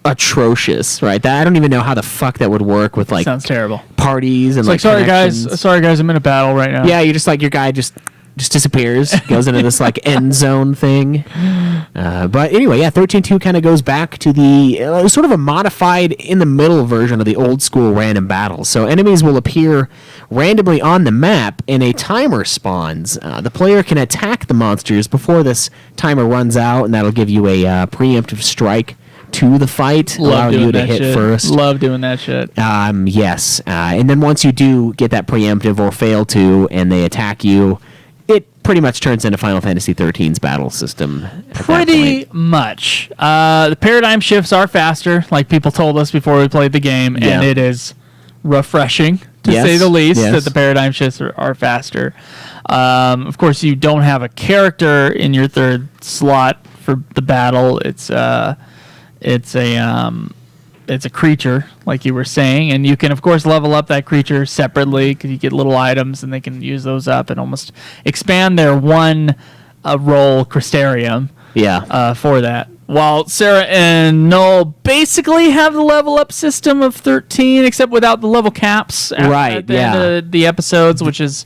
atrocious, right? I don't even know how the fuck that would work with like sounds terrible parties and it's like sorry guys, I'm in a battle right now. Yeah, you're just like your guy just disappears, goes into this like end zone thing. But anyway, yeah, 13.2 kind of goes back to the sort of a modified in the middle version of the old school random battles. So enemies will appear randomly on the map and a timer spawns. The player can attack the monsters before this timer runs out, and that'll give you a preemptive strike to the fight, allowing you to hit first. Love doing that shit. Yes. And then once you do get that preemptive or fail to, and they attack you, it pretty much turns into Final Fantasy XIII's battle system. Pretty much. The paradigm shifts are faster, like people told us before we played the game, and it is refreshing, to say the least, that the paradigm shifts are faster. Of course, you don't have a character in your third slot for the battle. It's a creature, like you were saying, and you can, of course, level up that creature separately because you get little items, and they can use those up and almost expand their one role Crystarium for that. While Sarah and Noel basically have the level up system of 13, except without the level caps at the end of the episodes, which is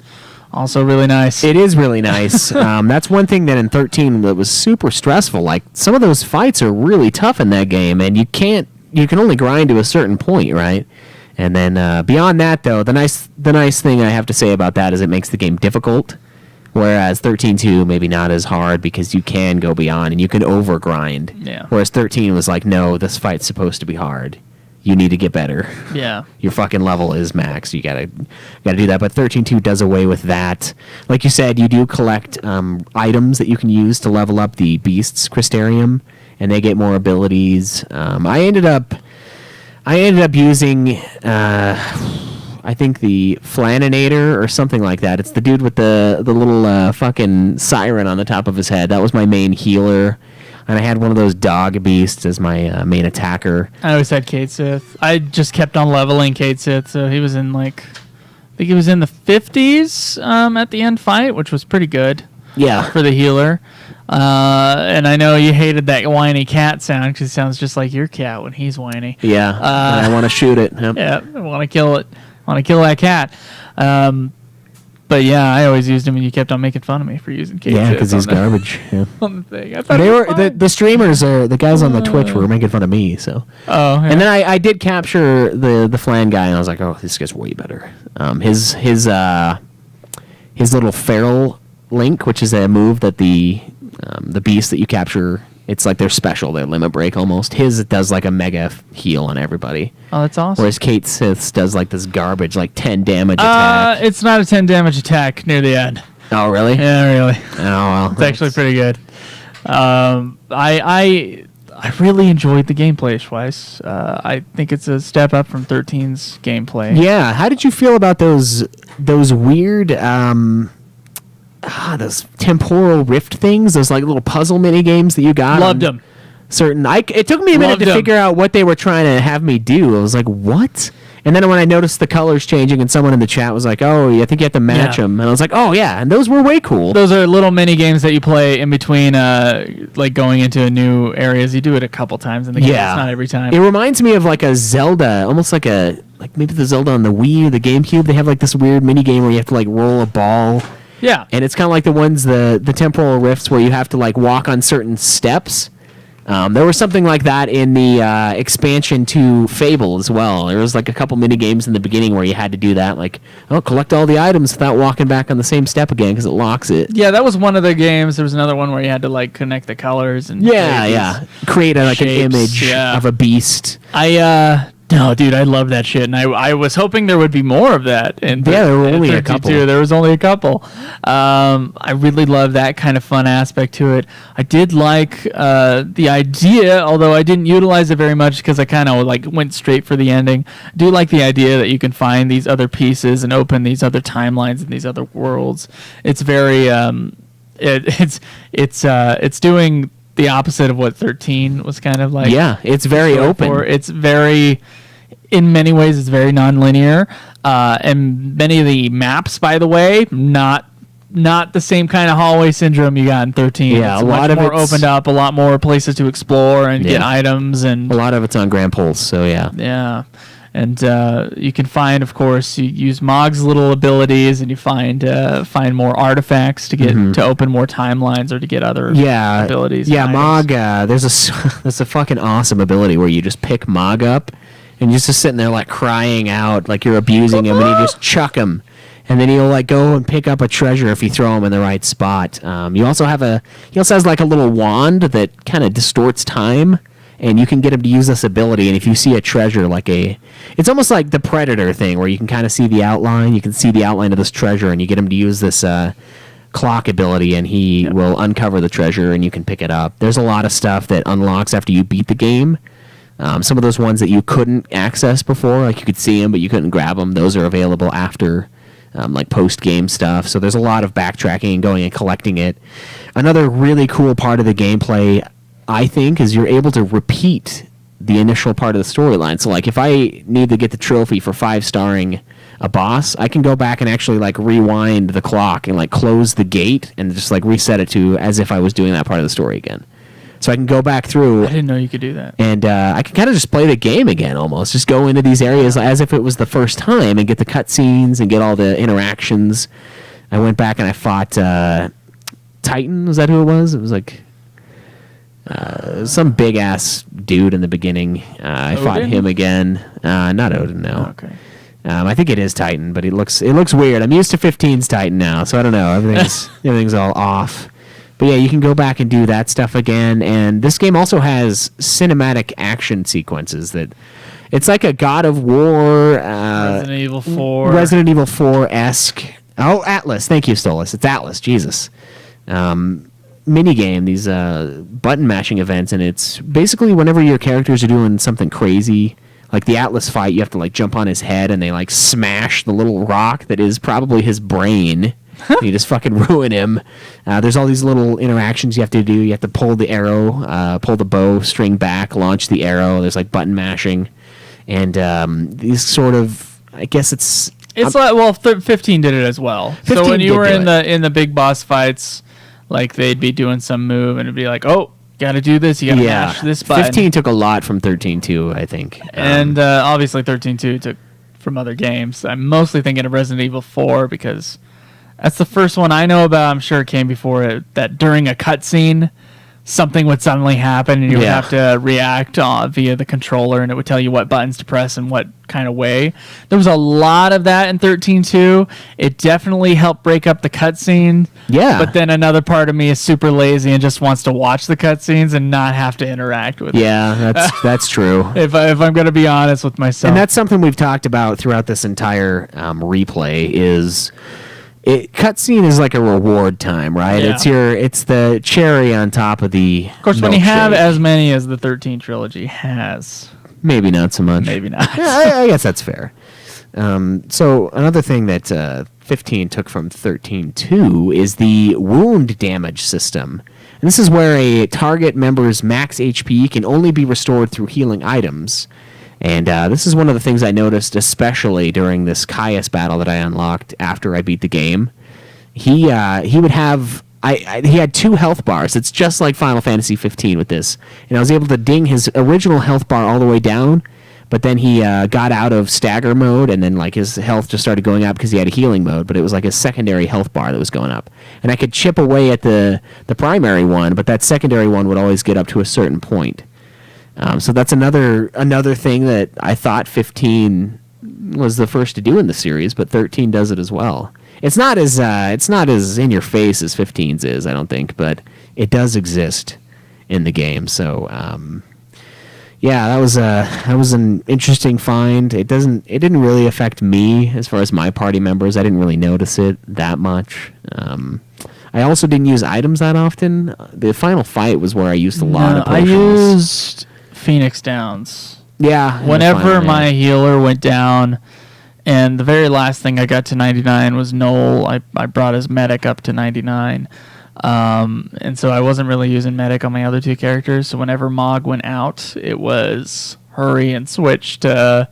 also really nice. It is really nice. That's one thing that in 13 that was super stressful. Like, some of those fights are really tough in that game, and you can only grind to a certain point, right? And then beyond that, though, the nice thing I have to say about that is it makes the game difficult, whereas 13.2 maybe not as hard because you can go beyond and you can overgrind. Yeah. Whereas 13 was like, no, this fight's supposed to be hard. You need to get better. Yeah. Your fucking level is max. You gotta do that. But 13.2 does away with that. Like you said, you do collect items that you can use to level up the beasts Crystarium, and they get more abilities. I ended up using I think the Flaninator or something like that. It's the dude with the little fucking siren on the top of his head. That was my main healer. And I had one of those dog beasts as my main attacker. I always had Kate Sith. I just kept on leveling Kate Sith, so he was in I think he was in the 50s at the end fight, which was pretty good. Yeah. For the healer. And I know you hated that whiny cat sound because it sounds just like your cat when he's whiny. Yeah. And I want to shoot it. Yep. Yeah, I want to kill it. I want to kill that cat. But yeah, I always used him, and you kept on making fun of me for using Kate. Yeah, because he's garbage. Yeah. On the thing, I thought they were the streamers the guys on the Twitch were making fun of me. So. Oh. Yeah. And then I did capture the Flan guy, and I was like, oh, this guy's way better. His little feral link, which is a move that the beast that you capture. It's like they're special. They're limit break almost. His does like a mega heal on everybody. Oh, that's awesome. Whereas Kate Sith's does like this garbage, like 10 damage attack. It's not a 10 damage attack near the end. Oh, really? Yeah, really. Oh, well. It's actually pretty good. I really enjoyed the gameplay, Schweiss. I think it's a step up from 13's gameplay. Yeah. How did you feel about those weird those temporal rift things, those like little puzzle mini games that you got. Loved them. It took me a minute to figure out what they were trying to have me do. I was like, what? And then when I noticed the colors changing and someone in the chat was like, oh, I think you have to match them. And I was like, oh, yeah. And those were way cool. Those are little mini games that you play in between, like going into new areas. You do it a couple times in the game. It's not every time. It reminds me of like a Zelda, almost like maybe the Zelda on the Wii or the GameCube. They have like this weird mini game where you have to like roll a ball. Yeah. And it's kind of like the temporal rifts where you have to like walk on certain steps. There was something like that in the expansion to Fable as well. There was like a couple mini games in the beginning where you had to do that, like collect all the items without walking back on the same step again because it locks it. Yeah, that was one of the games. There was another one where you had to like connect the colors and create an image of a beast. No, dude, I love that shit, and I was hoping there would be more of that. And there were only a couple. There was only a couple. I really love that kind of fun aspect to it. I did like the idea, although I didn't utilize it very much because I kind of like went straight for the ending. I do like the idea that you can find these other pieces and open these other timelines and these other worlds. It's very it's doing the opposite of what 13 was kind of like. Yeah, it's very open. It's very, in many ways, it's very non-linear. And many of the maps, by the way, not the same kind of hallway syndrome you got in 13. Yeah, it's a lot of more opened up, a lot more places to explore and get items, and a lot of it's on Grand Pulse. So yeah. And you can find, of course, you use Mog's little abilities, and you find more artifacts to get to open more timelines or to get other abilities. Yeah, Mog. There's a fucking awesome ability where you just pick Mog up, and you're just sitting there like crying out like you're abusing him, and you just chuck him, and then he'll like go and pick up a treasure if you throw him in the right spot. He also has like a little wand that kind of distorts time. And you can get him to use this ability, and if you see a treasure, it's almost like the Predator thing, where you can kind of see the outline. You can see the outline of this treasure, and you get him to use this clock ability, and he will uncover the treasure, and you can pick it up. There's a lot of stuff that unlocks after you beat the game. Some of those ones that you couldn't access before, like you could see them, but you couldn't grab them, those are available after, like post-game stuff. So there's a lot of backtracking and going and collecting it. Another really cool part of the gameplay, I think, is you're able to repeat the initial part of the storyline. So, like, if I need to get the trophy for 5-starring a boss, I can go back and actually, like, rewind the clock and, like, close the gate and just, like, reset it to as if I was doing that part of the story again. So I can go back through. I didn't know you could do that. And I can kind of just play the game again almost. Just go into these areas as if it was the first time and get the cutscenes and get all the interactions. I went back and I fought Titan. Was that who it was? It was, like... some big ass dude in the beginning. I fought him again. Not Odin, no. Okay. I think it is Titan, but it looks weird. I'm used to 15's Titan now, so I don't know. Everything's all off. But yeah, you can go back and do that stuff again. And this game also has cinematic action sequences that it's like a God of War, Resident Evil 4-esque. Oh, Atlas. Thank you, Stolas. It's Atlas. Jesus. Minigame, these button mashing events, and it's basically whenever your characters are doing something crazy, like the Atlas fight, you have to like jump on his head and they like smash the little rock that is probably his brain. You just fucking ruin him. There's all these little interactions you have to do. You have to pull the arrow, pull the bow string back, launch the arrow. There's like button mashing, and these sort of, I guess it's like 15 did it as well. So when you were in the big boss fights, like they'd be doing some move and it'd be like, oh, gotta do this, you gotta mash this button. 15 took a lot from 13-2, I think. And obviously 13-2 took from other games. I'm mostly thinking of Resident Evil 4 because that's the first one I know about. I'm sure it came before it, that during a cutscene, something would suddenly happen and you would have to react via the controller, and it would tell you what buttons to press and what kind of way. There was a lot of that in 13-2. It definitely helped break up the cutscene. Yeah. But then another part of me is super lazy and just wants to watch the cutscenes and not have to interact with it. Yeah, that's true. If I'm going to be honest with myself. And that's something we've talked about throughout this entire replay is... cutscene is like a reward time, right? Yeah. It's the cherry on top of the. Of course, when you have as many as the 13 trilogy has, maybe not so much. Maybe not. Yeah, I guess that's fair. So another thing that 15 took from 13-2 is the wound damage system. And this is where a target member's max HP can only be restored through healing items. And this is one of the things I noticed, especially during this Caius battle that I unlocked after I beat the game. He would have... he had 2 health bars. It's just like Final Fantasy 15 with this. And I was able to ding his original health bar all the way down, but then he got out of stagger mode, and then like his health just started going up because he had a healing mode, but it was like a secondary health bar that was going up. And I could chip away at the primary one, but that secondary one would always get up to a certain point. So that's another thing that I thought 15 was the first to do in the series, but 13 does it as well. It's not as in your face as 15's is, I don't think, but it does exist in the game. So yeah, that was an interesting find. It didn't really affect me as far as my party members. I didn't really notice it that much. I also didn't use items that often. The final fight was where I used a lot of potions. I used Phoenix Downs. Yeah. Whenever my healer went down, and the very last thing I got to 99 was Noel. I brought his medic up to 99. And so I wasn't really using medic on my other 2 characters. So whenever Mog went out, it was hurry and switch to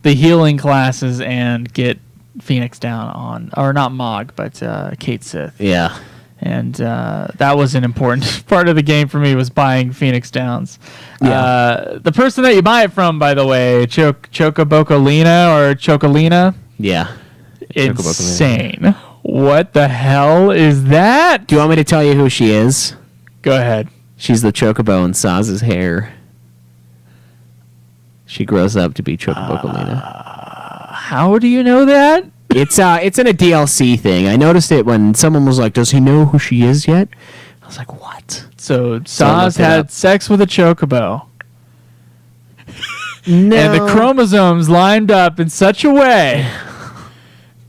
the healing classes and get Phoenix down on, or not Mog, but Kate Sith. Yeah. And that was an important part of the game for me, was buying Phoenix Downs. Yeah. The person that you buy it from, by the way, Chocobocolina or Chocolina. Yeah. Insane. What the hell is that? Do you want me to tell you who she is? Go ahead. She's the Chocobo in Saz's hair. She grows up to be Chocobocolina. How do you know that? It's in a DLC thing. I noticed it when someone was like, "Does he know who she is yet?" I was like, "What?" So Saz had sex with a chocobo. No. And the chromosomes lined up in such a way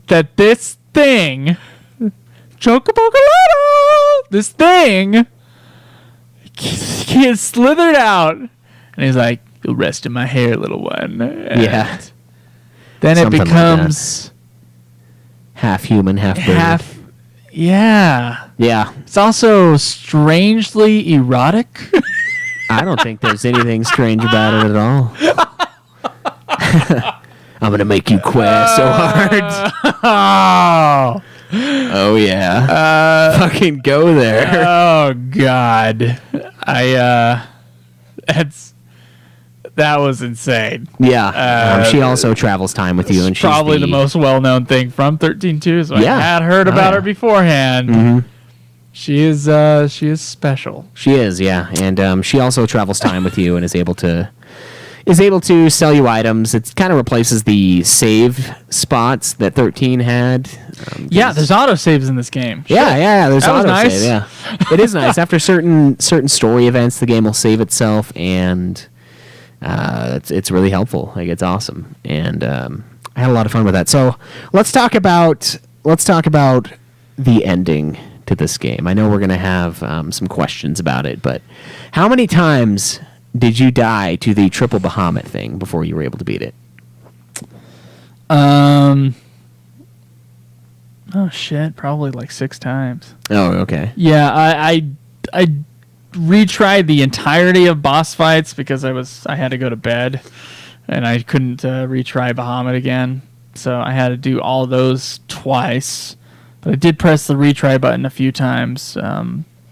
that this thing, this thing, he slithered out, and he's like, "You'll rest in my hair, little one." And yeah. then Something it becomes half human, half bird. Yeah. Yeah. It's also strangely erotic. I don't think there's anything strange about it at all. I'm gonna make you quail so hard. Oh yeah. Fucking go there. Oh God. That was insane. Yeah. She also travels time with you, and she's probably the most well-known thing from 13-2. So yeah. I had heard about her beforehand. Mm-hmm. She is special. She is, yeah, and she also travels time with you and is able to sell you items. It kind of replaces the save spots that 13 had. Yeah, there's autosaves in this game. Yeah, there's autosave. Nice. Yeah, it is nice. After certain story events, the game will save itself, and it's really helpful. Like, it's awesome, and I had a lot of fun with that. So let's talk about the ending to this game. I know we're gonna have some questions about it, but how many times did you die to the triple Bahamut thing before you were able to beat it? Oh shit, probably like 6 times. Oh, okay. Yeah, I retried the entirety of boss fights because I had to go to bed and I couldn't retry Bahamut again. So I had to do all those twice. But I did press the retry button a few times,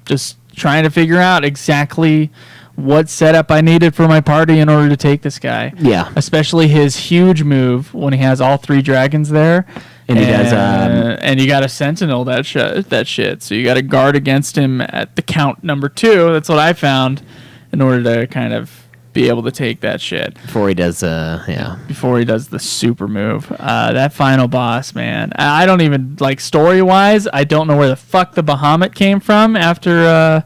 just trying to figure out exactly what setup I needed for my party in order to take this guy. Yeah. Especially his huge move when he has all 3 dragons there. And he does, and you got to sentinel that shit. So you got to guard against him at the count number 2. That's what I found in order to kind of be able to take that shit. Before he does, Before he does the super move. That final boss, man. I don't even, like, story-wise, I don't know where the fuck the Bahamut came from after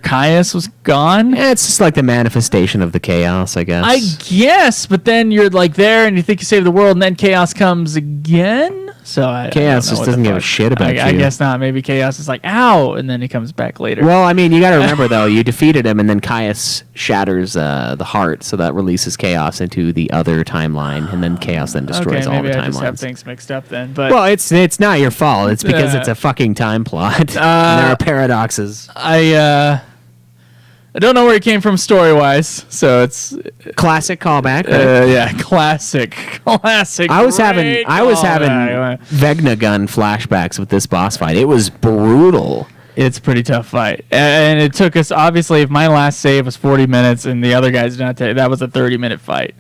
Caius was gone. Yeah, it's just like the manifestation of the chaos, I guess. I guess, but then you're like there and you think you saved the world and then chaos comes again? So I Chaos don't know just doesn't give a shit about I you. guess not. Maybe Chaos is like, ow, and then he comes back later. Well, I mean, you got to remember though, you defeated him, and then Caius shatters the heart, so that releases Chaos into the other timeline, and then Chaos then destroys all the maybe timelines. I just have things mixed up then. But well, it's not your fault. It's because it's a fucking time plot. And there are paradoxes. I don't know where it came from story-wise, so it's Classic callback. Right? yeah, classic. I was having Vecna gun flashbacks with this boss fight. It was brutal. It's a pretty tough fight, and it took us. Obviously, if my last save was 40 minutes and the other guys did not take, that was a 30-minute fight.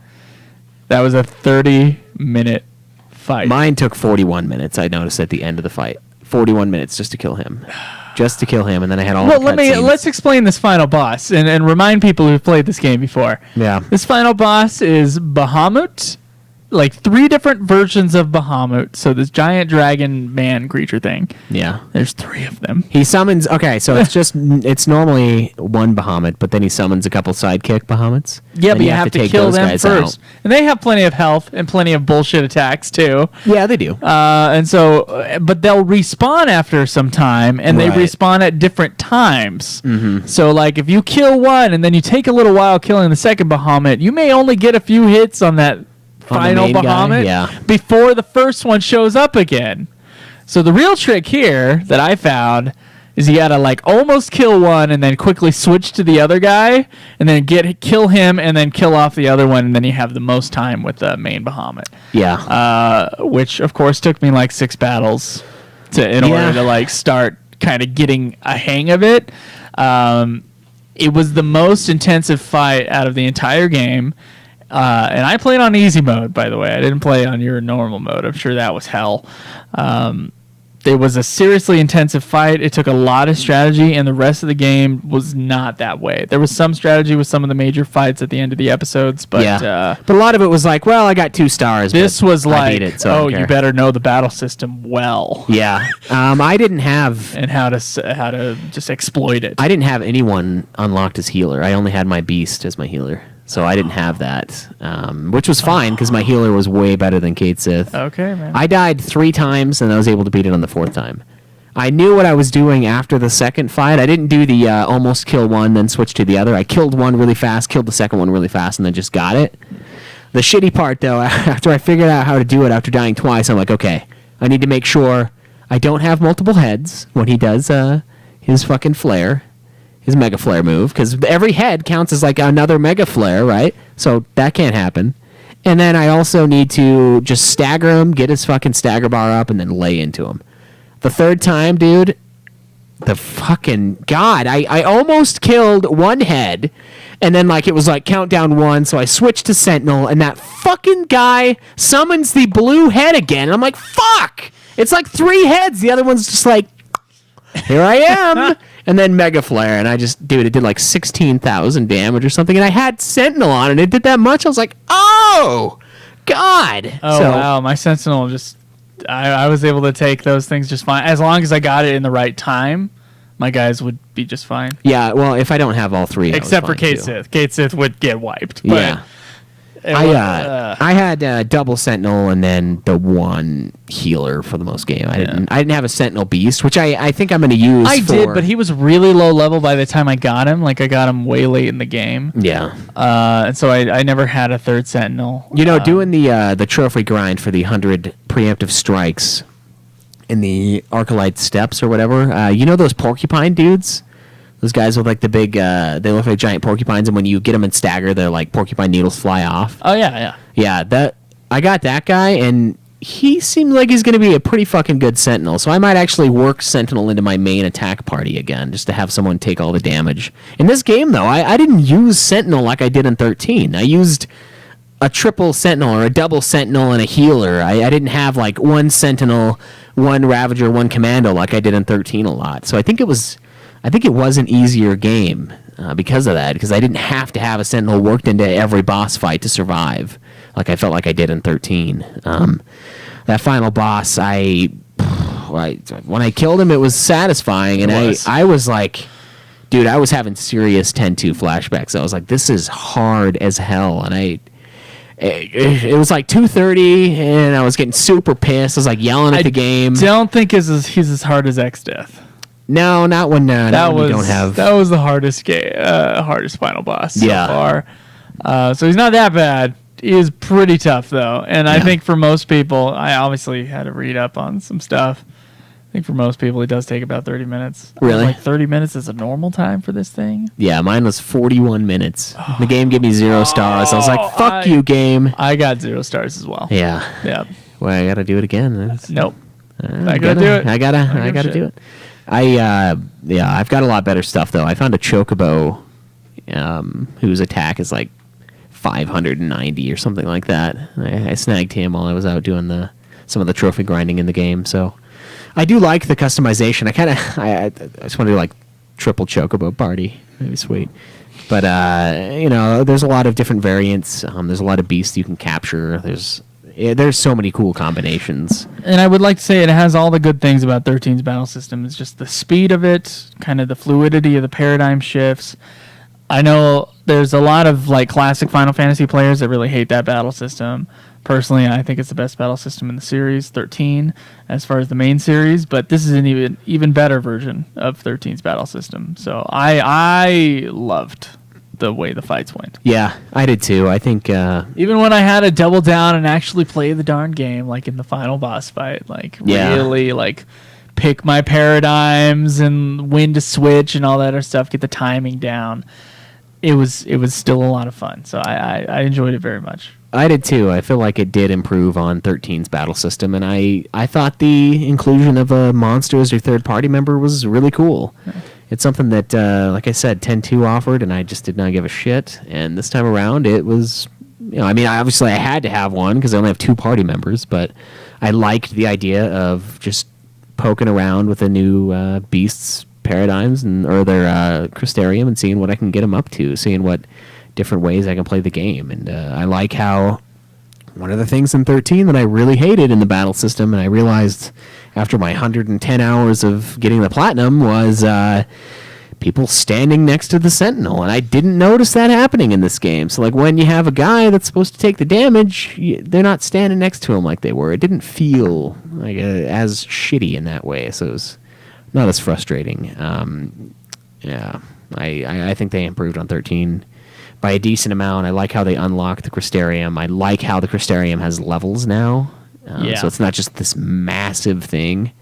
That was a 30-minute fight. Mine took 41 minutes. I noticed at the end of the fight. 41 minutes just to kill him. And then I had all the cutscenes. Let's explain this final boss and remind people who've played this game before. Yeah. This final boss is Bahamut, like 3 different versions of Bahamut. So this giant dragon man creature thing. Yeah. There's 3 of them. He summons. Okay, so it's normally one Bahamut, but then he summons a couple sidekick Bahamuts. Yeah, and but you have to take kill those them guys first. out. And they have plenty of health and plenty of bullshit attacks too. Yeah, they do. And so, but they'll respawn after some time, and they Right. respawn at different times. Mm-hmm. So, like, if you kill one and then you take a little while killing the second Bahamut, you may only get a few hits on that final main guy? Bahamut Yeah. before the first one shows up again. So the real trick here that I found is you gotta like almost kill one and then quickly switch to the other guy and then kill him and then kill off the other one, and then you have the most time with the main Bahamut. Yeah. Which of course took me like 6 battles in order to like start kind of getting a hang of it. It was the most intensive fight out of the entire game. And I played on easy mode, by the way. I didn't play on your normal mode. I'm sure that was hell. It was a seriously intensive fight. It took a lot of strategy, and the rest of the game was not that way. There was some strategy with some of the major fights at the end of the episodes, but but a lot of it was like, well, I got 2 stars. this but was I like, beat it, so I don't you care. better know the battle system well. Yeah. I didn't have. And how to just exploit it. I didn't have anyone unlocked as healer. I only had my beast as my healer. So I didn't have that, which was fine because my healer was way better than Kate Sith. Okay, man. I died 3 times, and I was able to beat it on the 4th time. I knew what I was doing after the second fight. I didn't do the almost kill one, then switch to the other. I killed one really fast, killed the second one really fast, and then just got it. The shitty part, though, after I figured out how to do it after dying twice, I'm like, okay, I need to make sure I don't have multiple heads when he does his fucking flare. His Mega Flare move, because every head counts as like another Mega Flare, right? So that can't happen. And then I also need to just stagger him, get his fucking stagger bar up, and then lay into him. The 3rd time, dude, the fucking God, I almost killed one head, and then like it was like countdown 1, so I switched to Sentinel, and that fucking guy summons the blue head again, and I'm like, fuck! It's like 3 heads. The other one's just like, here I am. And then Mega Flare, and it did like 16,000 damage or something, and I had Sentinel on, and it did that much. I was like, oh, God. Oh, wow. My Sentinel just... I was able to take those things just fine. As long as I got it in the right time, my guys would be just fine. Yeah, well, if I don't have all 3, except for Kate Sith. Kate Sith would get wiped. But yeah. I had double Sentinel and then the 1 healer for the most game. I didn't have a Sentinel Beast, which I think I'm going to use. I did, but he was really low level by the time I got him. Like I got him way late in the game. Yeah. And so I never had a 3rd Sentinel. You know, doing the trophy grind for the 100 preemptive strikes in the Arcalite Steps or whatever. You know those porcupine dudes? Those guys with like the big, they look like giant porcupines, and when you get them in stagger, they're like porcupine needles fly off. Oh yeah. Yeah, I got that guy, and he seemed like he's going to be a pretty fucking good Sentinel. So I might actually work Sentinel into my main attack party again, just to have someone take all the damage. In this game, though, I didn't use Sentinel like I did in 13. I used a triple Sentinel or a double Sentinel and a healer. I didn't have like 1 Sentinel, 1 Ravager, 1 Commando like I did in 13 a lot. So I think it was an easier game because of that, because I didn't have to have a Sentinel worked into every boss fight to survive like I felt like I did in 13. That final boss, when I killed him, it was satisfying, and I was like, dude, I was having serious 10-2 flashbacks. I was like, this is hard as hell, and it was like 2:30, and I was getting super pissed. I was like yelling at the game. Don't think he's as hard as X-Death. No, not when you don't have. That was the hardest hardest final boss so far. So he's not that bad. He is pretty tough though, and I think for most people, I obviously had to read up on some stuff. I think for most people, it does take about 30 minutes. Really? Like 30 minutes is a normal time for this thing? Yeah, mine was 41 minutes. The game gave me 0 stars. I was like, fuck you, game. I got 0 stars as well. Yeah. Yeah. Well, I got to do it again. Nope. I got to do it. I got to do it. I've got a lot better stuff, though. I found a chocobo whose attack is like 590 or something like that. I snagged him while I was out doing some of the trophy grinding in the game, so... I do like the customization. I just want to do like triple chocobo party. Maybe sweet. But there's a lot of different variants. There's a lot of beasts you can capture. There's so many cool combinations. And I would like to say it has all the good things about 13's battle system. It's just the speed of it, kind of the fluidity of the paradigm shifts. I know there's a lot of like classic Final Fantasy players that really hate that battle system. Personally, I think it's the best battle system in the series, 13, as far as the main series. But this is an even better version of 13's battle system. So I loved the way the fights went. Yeah, I did too. I think even when I had to double down and actually play the darn game, like in the final boss fight, really like pick my paradigms and when to switch and all that other stuff, get the timing down. It was still a lot of fun. So I enjoyed it very much. I did too. I feel like it did improve on 13's battle system, and I thought the inclusion of a monster as your third-party member was really cool. Yeah. It's something that, like I said, 10-2 offered, and I just did not give a shit. And this time around, it was, obviously I had to have one because I only have 2 party members, but I liked the idea of just poking around with the new beasts' paradigms or their Crystarium and seeing what I can get them up to, seeing what different ways I can play the game. And I like how one of the things in 13 that I really hated in the battle system, and I realized after my 110 hours of getting the platinum, was people standing next to the Sentinel. And I didn't notice that happening in this game. So like when you have a guy that's supposed to take the damage, they're not standing next to him like they were. It didn't feel like as shitty in that way. So it was not as frustrating. I think they improved on 13 by a decent amount. I like how they unlock the Crystarium. I like how the Crystarium has levels now. So it's not just this massive thing.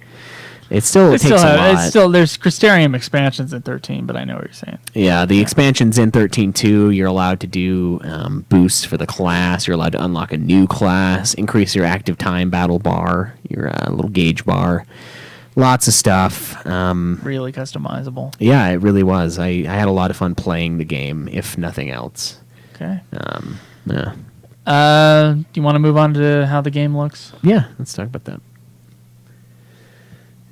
It takes a lot. There's Crystarium expansions in 13, but I know what you're saying. Yeah, the expansions in 13.2, you're allowed to do boosts for the class. You're allowed to unlock a new class, increase your active time battle bar, your little gauge bar. Lots of stuff. Really customizable. Yeah, it really was. I had a lot of fun playing the game, if nothing else. Okay. Yeah. Do you want to move on to how the game looks? Yeah, let's talk about that.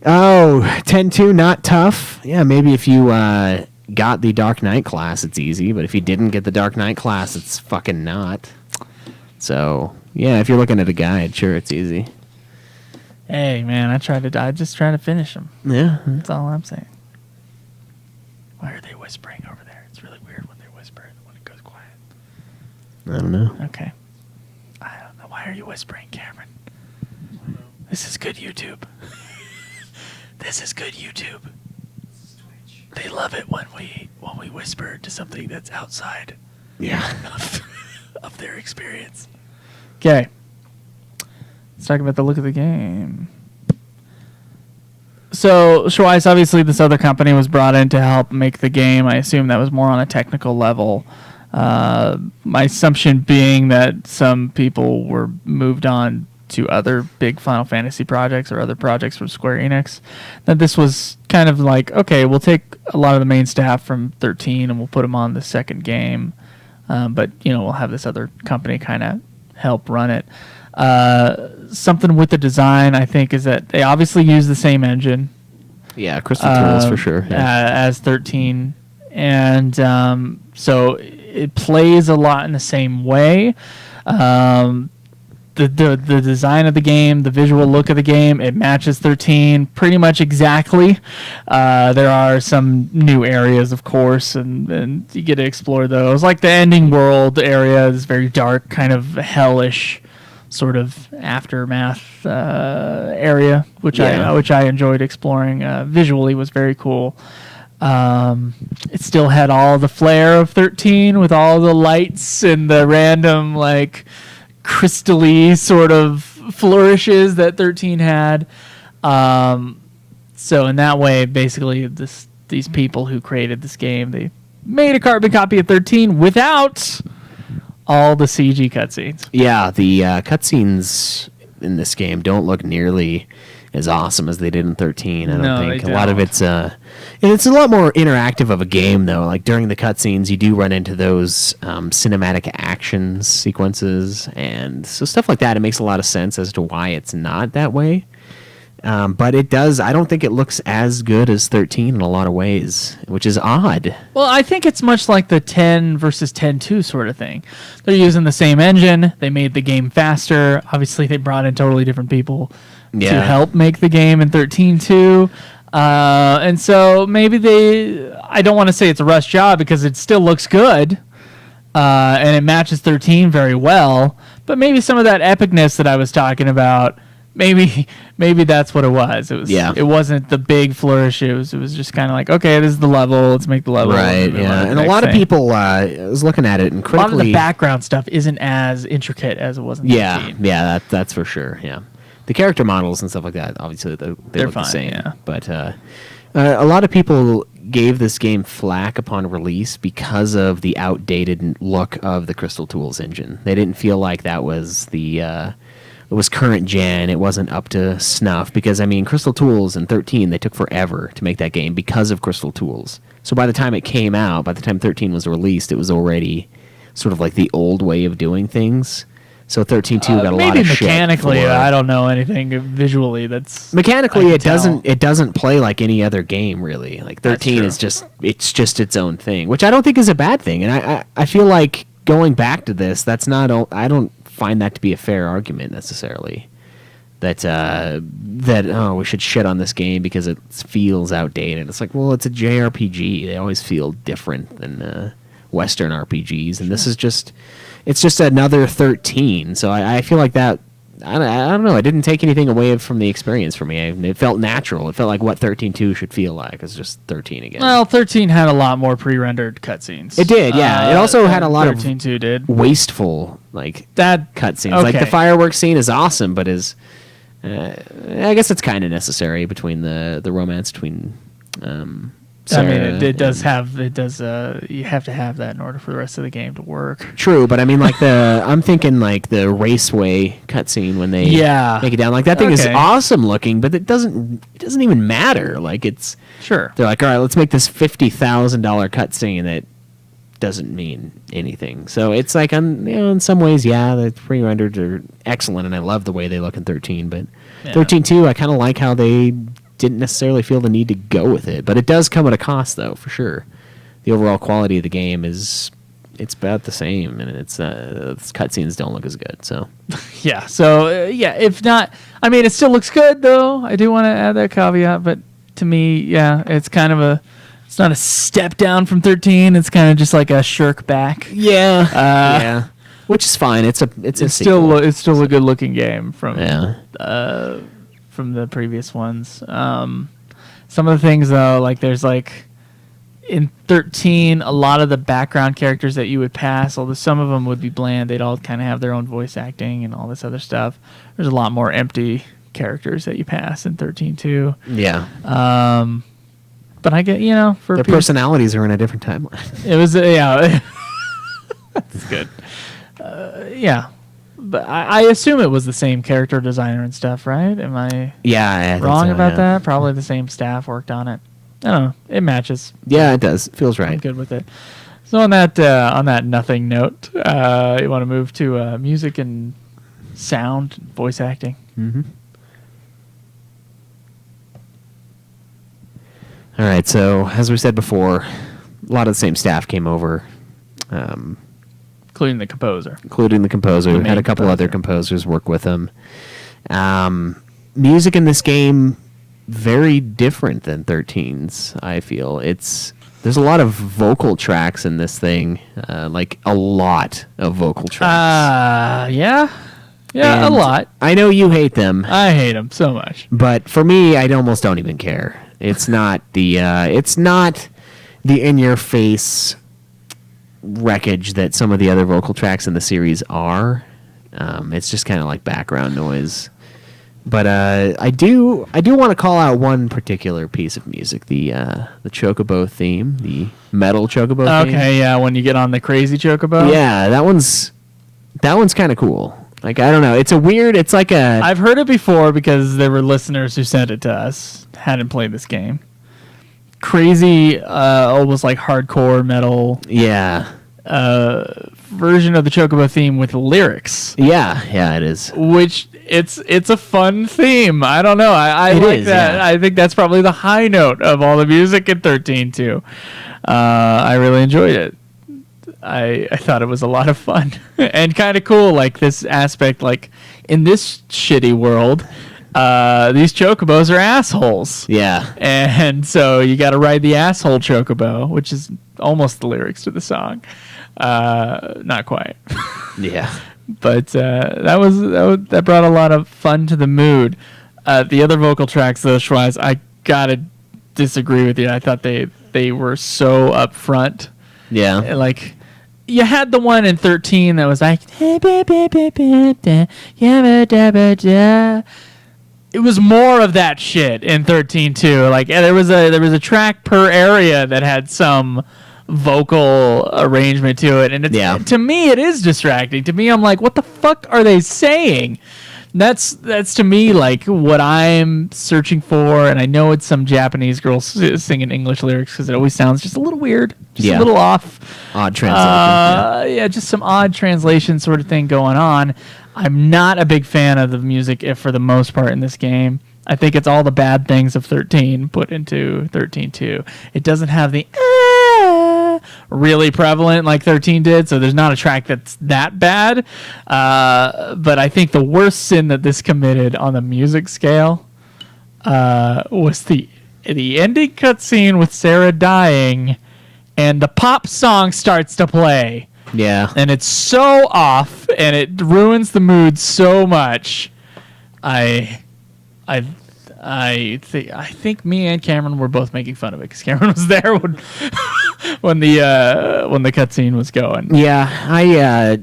Oh, 10-2, not tough. Yeah, maybe if you got the Dark Knight class, it's easy. But if you didn't get the Dark Knight class, it's fucking not. So, yeah, if you're looking at a guide, sure, it's easy. Hey, man, I just try to finish them. Yeah. That's all I'm saying. Why are they whispering over there? It's really weird when they whisper when it goes quiet. I don't know. Okay. I don't know. Why are you whispering, Cameron? This is good YouTube. This is good YouTube. They love it when we whisper to something that's outside of their experience. Okay. Let's talk about the look of the game. So, Schweiss, obviously this other company was brought in to help make the game. I assume that was more on a technical level. My assumption being that some people were moved on to other big Final Fantasy projects or other projects from Square Enix. That this was kind of like, okay, we'll take a lot of the main staff from 13 and we'll put them on the second game. But, we'll have this other company kind of help run it. Something with the design, I think, is that they obviously use the same engine. Yeah, Crystal Tools for sure. As 13. And so it plays a lot in the same way. The the design of the game, the visual look of the game, it matches 13 pretty much exactly. There are some new areas, of course, and you get to explore those. Like the ending world area is very dark, kind of hellish sort of aftermath area, which I enjoyed exploring. Visually was very cool. It still had all the flair of 13 with all the lights and the random like crystal-y sort of flourishes that 13 had. So in that way, basically, these people who created this game, they made a carbon copy of 13 without all the CG cutscenes. Yeah, the cutscenes in this game don't look nearly as awesome as they did in 13. I don't think. A lot of it's a lot more interactive of a game, though. Like during the cutscenes, you do run into those cinematic action sequences, and so stuff like that. It makes a lot of sense as to why it's not that way. But it does. I don't think it looks as good as 13 in a lot of ways, which is odd. Well, I think it's much like the 10 versus 10-2 sort of thing. They're using the same engine. They made the game faster. Obviously, they brought in totally different people to help make the game in 13-2. And so maybe I don't want to say it's a rush job because it still looks good. And it matches 13 very well. But maybe some of that epicness that I was talking about, maybe that's what it was. It wasn't the big flourish. It was just kind of like, okay, this is the level. Let's make the level. Right. Yeah. And a lot of people, I was looking at it and critically, a lot of the background stuff isn't as intricate as it was in 13. Yeah. That's for sure. Yeah. The character models and stuff like that, obviously, they're look fine, the same. Yeah. But a lot of people gave this game flack upon release because of the outdated look of the Crystal Tools engine. They didn't feel like that was it was current gen. It wasn't up to snuff because, I mean, Crystal Tools in 13, they took forever to make that game because of Crystal Tools. So by the time it came out, by the time 13 was released, it was already sort of like the old way of doing things. So 13.2 got a lot of shit. Maybe mechanically, I don't know anything visually that's... Mechanically, it doesn't play like any other game, really. Like 13 is just its own thing, which I don't think is a bad thing. And I feel like going back to this, that's not... I don't find that to be a fair argument necessarily. That we should shit on this game because it feels outdated. It's like, well, it's a JRPG. They always feel different than Western RPGs, and this is just... It's just another 13, so I feel like that. I don't know. It didn't take anything away from the experience for me. It felt natural. It felt like what 13.2 should feel like. It's just 13 again. Well, 13 had a lot more pre-rendered cutscenes. It did, yeah. It also had a lot of 13.2 did wasteful that cutscenes. Okay. Like the fireworks scene is awesome, but I guess it's kind of necessary between the romance between. I mean, it does. You have to have that in order for the rest of the game to work. True, but I mean, like I'm thinking like the raceway cutscene when they make it down. Like that thing is awesome looking, but it doesn't even matter. Like it's sure. They're like, all right, let's make this $50,000 cutscene that doesn't mean anything. So it's like in some ways, the pre-rendered are excellent, and I love the way they look in 13. But 13.2, I kind of like how they didn't necessarily feel the need to go with it, but it does come at a cost, though, for sure. The overall quality of the game it's about the same, and its cutscenes don't look as good. So if not, I mean, it still looks good, though. I do want to add that caveat, but to me, it's kind of it's not a step down from 13. It's kind of just like a shirk back. Which is fine. It's still a good looking game from the previous ones. Some of the things, though, like there's like in 13, a lot of the background characters that you would pass, although some of them would be bland, they'd all kind of have their own voice acting and all this other stuff. There's a lot more empty characters that you pass in 13.2. Yeah. But I get, for their personalities are in a different timeline. It was, that's good. But I assume it was the same character designer and stuff, right? Am I wrong about that? Probably the same staff worked on it. I don't know. It matches. Yeah, it does. It feels right. I'm good with it. So on that nothing note, you want to move to music and sound, voice acting. Mm-hmm. All right. So as we said before, a lot of the same staff came over. including the composer. Had a couple other composers work with him. Music in this game, very different than 13's, I feel. There's a lot of vocal tracks in this thing, like a lot of vocal tracks. Yeah, and a lot. I know you hate them. I hate them so much. But for me, I almost don't even care. It's not the in-your-face wreckage that some of the other vocal tracks in the series are. It's just kind of like background noise. But I do want to call out one particular piece of music, the Chocobo theme, the metal Chocobo theme. Okay, yeah, when you get on the crazy Chocobo. Yeah, that one's kind of cool. Like, I don't know, it's like a... I've heard it before because there were listeners who sent it to us, hadn't played this game. Crazy, almost like hardcore metal. Yeah. Version of the Chocobo theme with lyrics. Yeah, it is. Which it's a fun theme. I don't know. I like that. Yeah. I think that's probably the high note of all the music in 13-2. I really enjoyed it. I thought it was a lot of fun and kind of cool. Like this aspect, like in this shitty world, these chocobos are assholes. Yeah. And so you got to ride the asshole chocobo, which is almost the lyrics to the song. Not quite. Yeah. But that brought a lot of fun to the mood. The other vocal tracks, though, Schweiz, I gotta disagree with you. I thought they were so upfront. Yeah. Like, you had the one in 13 that was like, it was more of that shit in 13 too. Like, there was a track per area that had some vocal arrangement to it, and to me it is distracting. To me, I'm like, what the fuck are they saying? That's to me like what I'm searching for, and I know it's some Japanese girl singing English lyrics because it always sounds just a little weird, a little off. Odd translation. Yeah, just some odd translation sort of thing going on. I'm not a big fan of the music, if for the most part, in this game. I think it's all the bad things of 13 put into 13-2. It doesn't have the really prevalent like 13 did, so there's not a track that's that bad. But I think the worst sin that this committed on the music scale was the ending cutscene with Sarah dying, and the pop song starts to play. Yeah. And it's so off, and it ruins the mood so much. I think me and Cameron were both making fun of it because Cameron was there when the cutscene was going. Yeah, I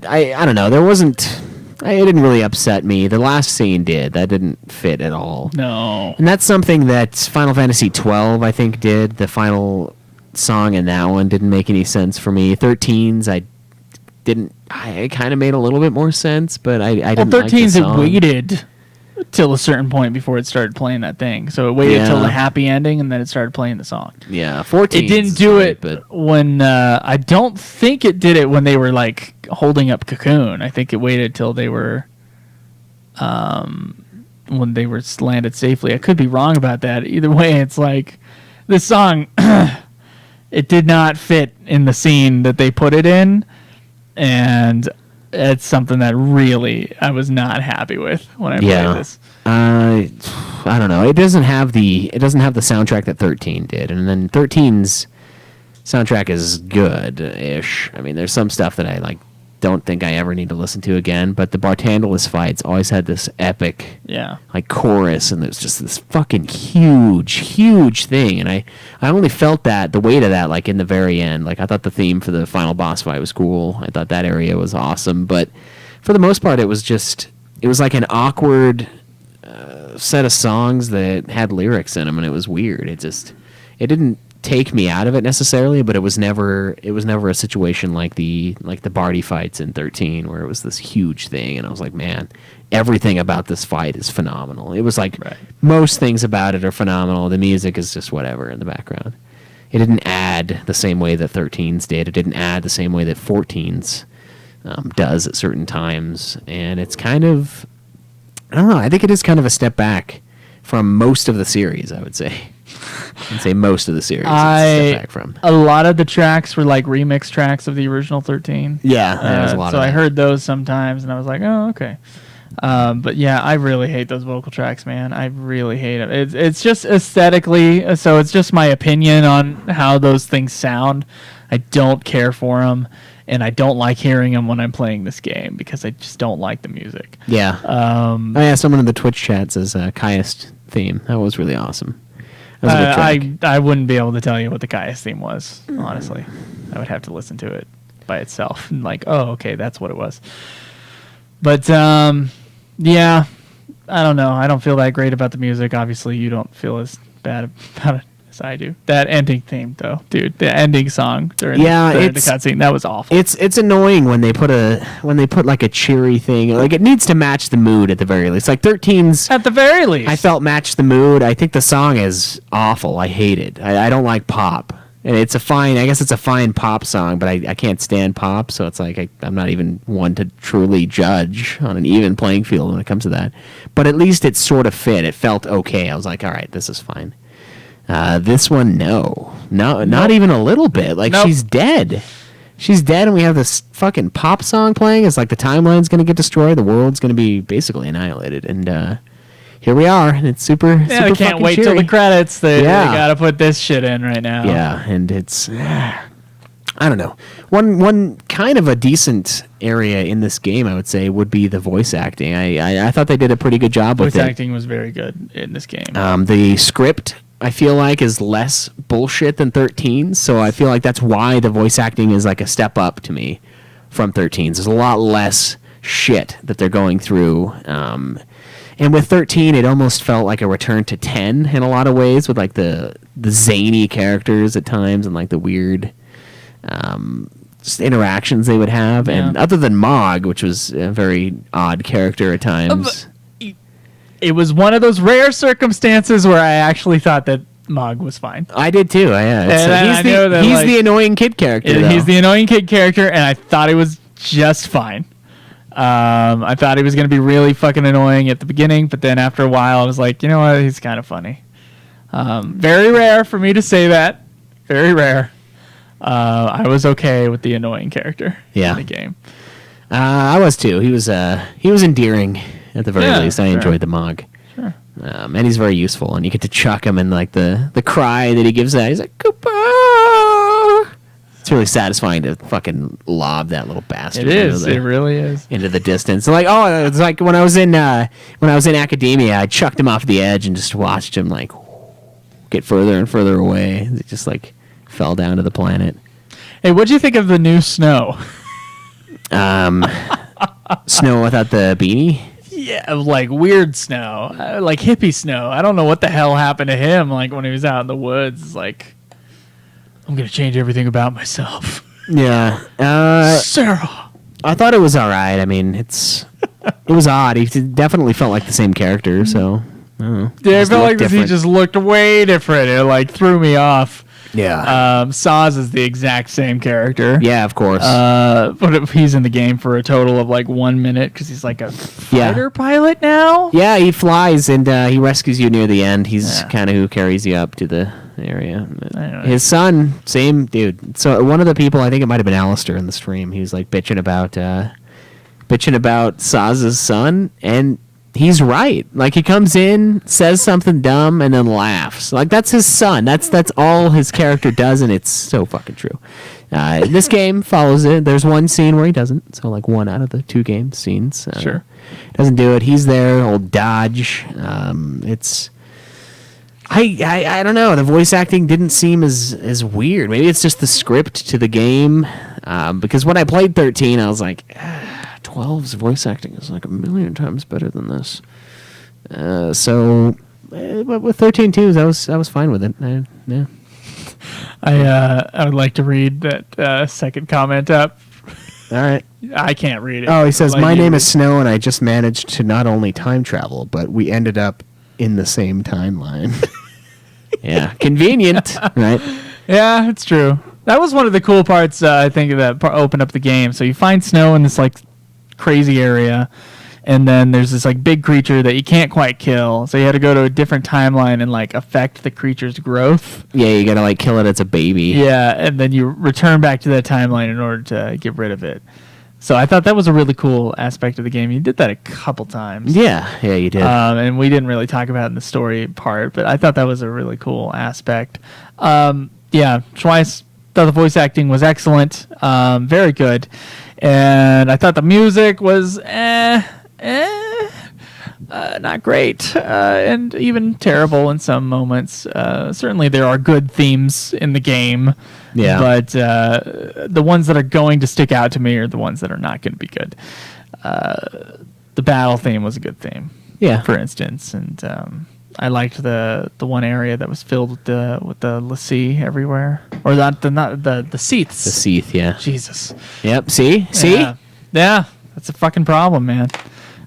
don't know. It didn't really upset me. The last scene did. That didn't fit at all. No. And that's something that Final Fantasy XII, I think, did. The final song in that one didn't make any sense for me. 13's, I kind of made a little bit more sense, but I didn't like the song. It waited till a certain point before it started playing that thing. So it waited till the happy ending, and then it started playing the song. Yeah, 14. It didn't do it when I don't think it did it when they were like holding up Cocoon. I think it waited till they were when they were landed safely. I could be wrong about that. Either way, it's like this song it did not fit in the scene that they put it in, and it's something that really I was not happy with when I played this. I don't know. It doesn't have the soundtrack that 13 did, and then 13's soundtrack is good-ish. I mean, there's some stuff that I don't think I ever need to listen to again, but the Bartandalus fights always had this epic chorus, and there's just this fucking huge thing, and I only felt the weight of that in the very end. I thought the theme for the final boss fight was cool. I thought that area was awesome, but for the most part it was like an awkward set of songs that had lyrics in them, and it was weird. It didn't take me out of it necessarily, but it was never a situation like the Barty fights in 13 where it was this huge thing, and I was like, man, everything about this fight is phenomenal. It was most things about it are phenomenal. The music is just whatever in the background. It didn't add the same way that 13's did. It didn't add the same way that 14's does at certain times, and it's kind of, I don't know, I think it is kind of a step back from most of the series, I would say. I'd say most of the series. It's a step back from. A lot of the tracks were like remix tracks of the original 13. Yeah, there's a lot so of that. I heard those sometimes, and I was like, oh, okay. But yeah, I really hate those vocal tracks, man. I really hate them. It's just aesthetically, so it's just my opinion on how those things sound. I don't care for them, and I don't like hearing them when I'm playing this game because I just don't like the music. Yeah. Someone in the Twitch chat says Kaiest theme. That was really awesome. That was a good track. I wouldn't be able to tell you what the Kaiest theme was, honestly. I would have to listen to it by itself and like, oh, okay, that's what it was. But yeah, I don't know. I don't feel that great about the music. Obviously, you don't feel as bad about it as I do. That ending theme, though, dude, the ending song during the cutscene, that was awful. It's annoying when they put like a cheery thing. Like it needs to match the mood at the very least. Like 13's at the very least, I felt matched the mood. I think the song is awful. I hate it. I don't like pop. And it's a fine pop song, but I can't stand pop, so it's like I'm not even one to truly judge on an even playing field when it comes to that. But at least it sort of fit. It felt okay. I was like, all right, this is fine. This one, not even a little bit. Like, she's dead. She's dead, and we have this fucking pop song playing. It's like the timeline's going to get destroyed. The world's going to be basically annihilated, and here we are, and it's super they can't wait cheery. till the credits. They gotta put this shit in right now. Yeah, and it's I don't know. One kind of a decent area in this game, I would say, would be the voice acting. I thought they did a pretty good job with it. Voice acting was very good in this game. The script, I feel like, is less bullshit than 13, so I feel like that's why the voice acting is like a step up to me from 13's. There's a lot less shit that they're going through. And with 13, it almost felt like a return to 10 in a lot of ways, with like the zany characters at times and like the weird just interactions they would have. Yeah. And other than Mog, which was a very odd character at times. It was one of those rare circumstances where I actually thought that Mog was fine. I did too. Yeah, he's the annoying kid character. He's the annoying kid character, and I thought it was just fine. I thought he was going to be really fucking annoying at the beginning, but then after a while, I was like, you know what? He's kind of funny. Very rare for me to say that. Very rare. I was okay with the annoying character in the game. I was too. He was endearing at the very least. I enjoyed the Mog. Sure. And he's very useful, and you get to chuck him, and like the cry that he gives out, he's like, Koopa! It's really satisfying to fucking lob that little bastard. It is. It really is. Into the distance. Like, it's like when I was in academia, I chucked him off the edge and just watched him like get further and further away. He just like fell down to the planet. Hey, what'd you think of the new Snow? Snow without the beanie? Yeah, like weird Snow, like hippie Snow. I don't know what the hell happened to him. Like when he was out in the woods, like, I'm gonna change everything about myself. Yeah, Sarah. I thought it was all right. I mean, it was odd. He definitely felt like the same character. So I don't know. Yeah, I felt like he just looked way different. It like threw me off. Yeah. Saz is the exact same character. Yeah, of course. But he's in the game for a total of like 1 minute because he's like a fighter pilot now. Yeah, he flies and he rescues you near the end. He's kind of who carries you up to the area. His son, same dude. So one of the people, I think it might have been Alistair in the stream, he was like bitching about Saz's son, and he's right. Like, he comes in, says something dumb, and then laughs. Like, that's his son. That's all his character does, and it's so fucking true. This game follows it. There's one scene where he doesn't. So, like, 1 out of the 2 game scenes. Sure. Doesn't do it. He's there, old Dodge. It's... I don't know. The voice acting didn't seem as weird. Maybe it's just the script to the game. Because when I played 13, I was like... 12's voice acting is like 1,000,000 times better than this. So, but with 13-2, I was fine with it. I would like to read that second comment up. All right. I can't read it. Oh, he says, my name is Snow, and I just managed to not only time travel, but we ended up in the same timeline. Yeah, convenient, right? Yeah, it's true. That was one of the cool parts, I think, that opened up the game. So you find Snow in this like crazy area, and then there's this like big creature that you can't quite kill, so you had to go to a different timeline and like affect the creature's growth. Yeah, you gotta like kill it as a baby. Yeah, and then you return back to that timeline in order to get rid of it. So I thought that was a really cool aspect of the game. You did that a couple times. Yeah, you did. And we didn't really talk about it in the story part, but I thought that was a really cool aspect. Schweiss thought the voice acting was excellent, very good, and I thought the music was not great, and even terrible in some moments. Certainly there are good themes in the game. Yeah. But the ones that are going to stick out to me are the ones that are not going to be good. The battle theme was a good theme. Yeah. For instance, and I liked the one area that was filled with the lassie everywhere, or the seaths. The seath, yeah. Jesus. Yep. See. Yeah. That's a fucking problem, man.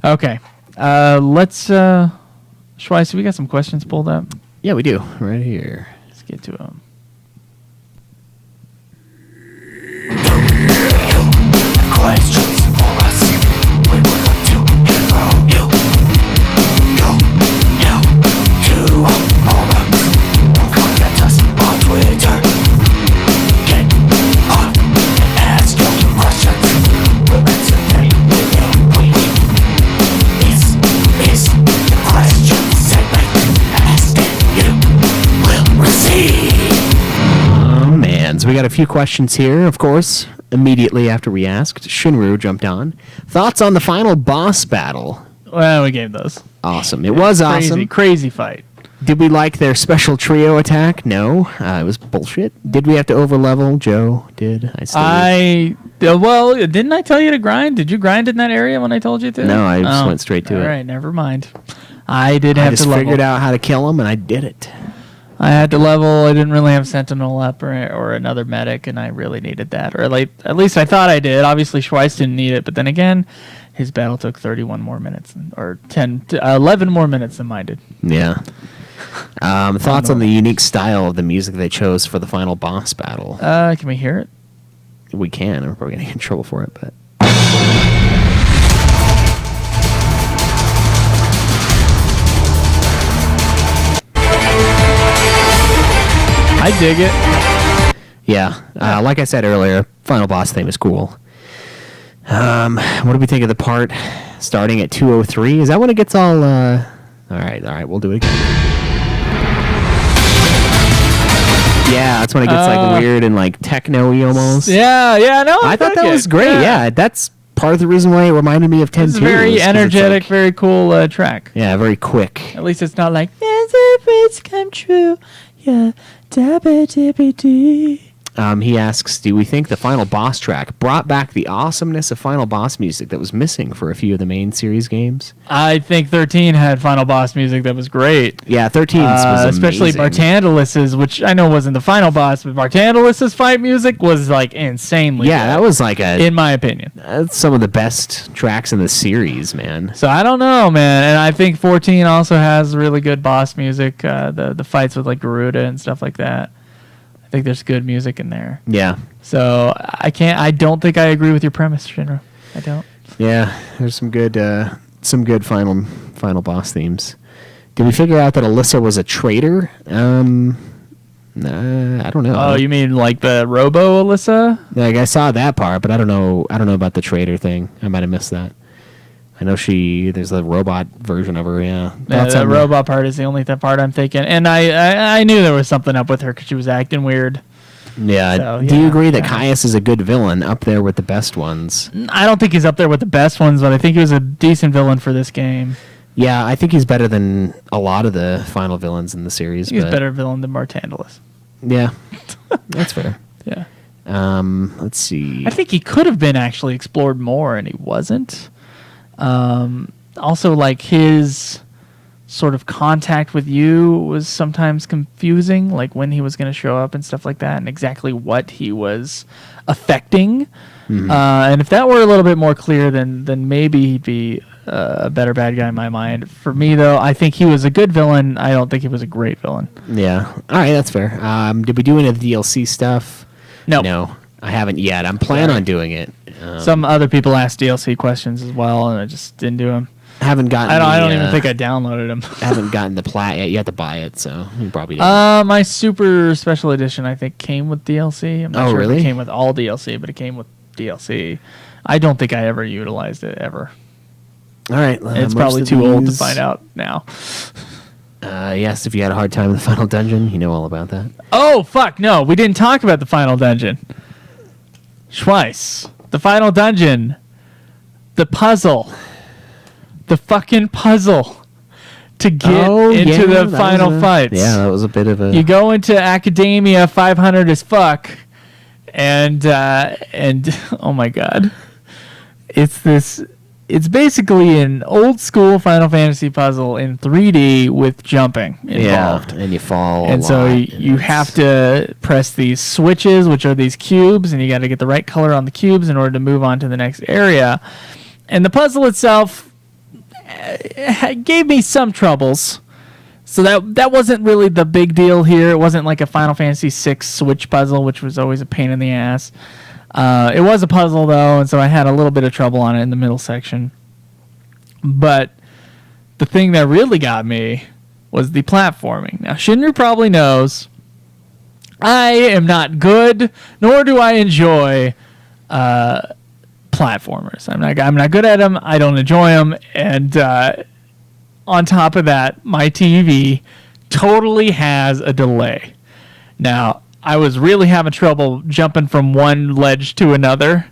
Okay. Let's. Schweiss, we got some questions pulled up. Yeah, we do. Right here. Let's get to them. Questions for us. We would like to hear from you. To moments. Contact us on Twitter. Get on and ask your questions. We'll answer them with you. This is the question segment. Asking you will receive. Oh man, so we got a few questions here, of course. Immediately after we asked, Shinru jumped on. Thoughts on the final boss battle? Well, we gave those. Awesome. It was awesome. Crazy fight. Did we like their special trio attack? No. It was bullshit. Did we have to overlevel? Joe did. Well, didn't I tell you to grind? Did you grind in that area when I told you to? No, I just went straight to it. All right, never mind. I did have to level. I just figured out how to kill them, and I did it. I had to level. I didn't really have Sentinel up or another medic, and I really needed that. Or at least I thought I did. Obviously, Schweiss didn't need it, but then again, his battle took 31 more minutes, or 11 more minutes than mine did. Yeah. Thoughts on the unique style of the music they chose for the final boss battle? Can we hear it? We can. We're probably going to get in trouble for it, but... I dig it. Yeah. Like I said earlier, final boss theme is cool. What do we think of the part starting at 2:03? Is that when it gets all... All right, we'll do it again. Yeah, that's when it gets like weird and like techno-y almost. Yeah, no. I thought that was great. Yeah, that's part of the reason why it reminded me of 10-2. It's a very energetic, like, very cool track. Yeah, very quick. At least it's not like, as if it's come true. Yeah, dabba-dibba-dee. He asks, do we think the final boss track brought back the awesomeness of final boss music that was missing for a few of the main series games? I think 13 had final boss music that was great. Yeah, 13 was especially Bartandalus's, which I know wasn't the final boss, but Bartandalus's fight music was like insanely good. That was like in my opinion. That's some of the best tracks in the series, man. So I don't know, man. And I think 14 also has really good boss music, the fights with like Garuda and stuff like that. I think there's good music in there. Yeah. So I don't think I agree with your premise, Shinra. I don't. Yeah, there's some good final boss themes. Did we figure out that Alyssa was a traitor? I don't know. Oh, you mean like the Robo Alyssa? Like I saw that part, but I don't know about the traitor thing. I might have missed that. I know there's the robot version of her, yeah. The robot part is the only part I'm thinking. And I knew there was something up with her because she was acting weird. Yeah. So, do you agree that Caius is a good villain up there with the best ones? I don't think he's up there with the best ones, but I think he was a decent villain for this game. Yeah, I think he's better than a lot of the final villains in the series. He's a better villain than Bartandalus. Yeah, that's fair. Yeah. Let's see. I think he could have been actually explored more, and he wasn't. Also, like, his sort of contact with you was sometimes confusing, like when he was going to show up and stuff like that, and exactly what he was affecting. Mm-hmm. And if that were a little bit more clear, then maybe he'd be a better bad guy in my mind. For me, though, I think he was a good villain. I don't think he was a great villain. Yeah. All right, that's fair. Did we do any of the DLC stuff? No. No, I haven't yet. I'm planning on doing it. Some other people asked DLC questions as well, and I just didn't do them. Haven't gotten. I don't even think I downloaded them. Haven't gotten the plat yet. You have to buy it, so you probably didn't. My super special edition, I think, came with DLC. I'm not sure if really? it came with all DLC, but it came with DLC. I don't think I ever utilized it ever. All right. It's probably too old to find out now. Yes, if you had a hard time with the final dungeon, you know all about that. Oh, fuck, no. We didn't talk about the final dungeon. Schweiss. The final dungeon. The puzzle. The fucking puzzle to get into the final fights. Yeah, that was a bit of a... You go into Academia 500 as fuck, and oh my god. It's basically an old school Final Fantasy puzzle in 3D with jumping involved. Yeah, and you fall and so you have to press these switches, which are these cubes, and you got to get the right color on the cubes in order to move on to the next area. And the puzzle itself gave me some troubles. So that wasn't really the big deal here. It wasn't like a Final Fantasy VI Switch puzzle, which was always a pain in the ass. It was a puzzle, though, and so I had a little bit of trouble on it in the middle section. But the thing that really got me was the platforming. Now, Shinru probably knows I am not good, nor do I enjoy platformers. I'm not good at them. I don't enjoy them. And on top of that, my TV totally has a delay. Now, I was really having trouble jumping from one ledge to another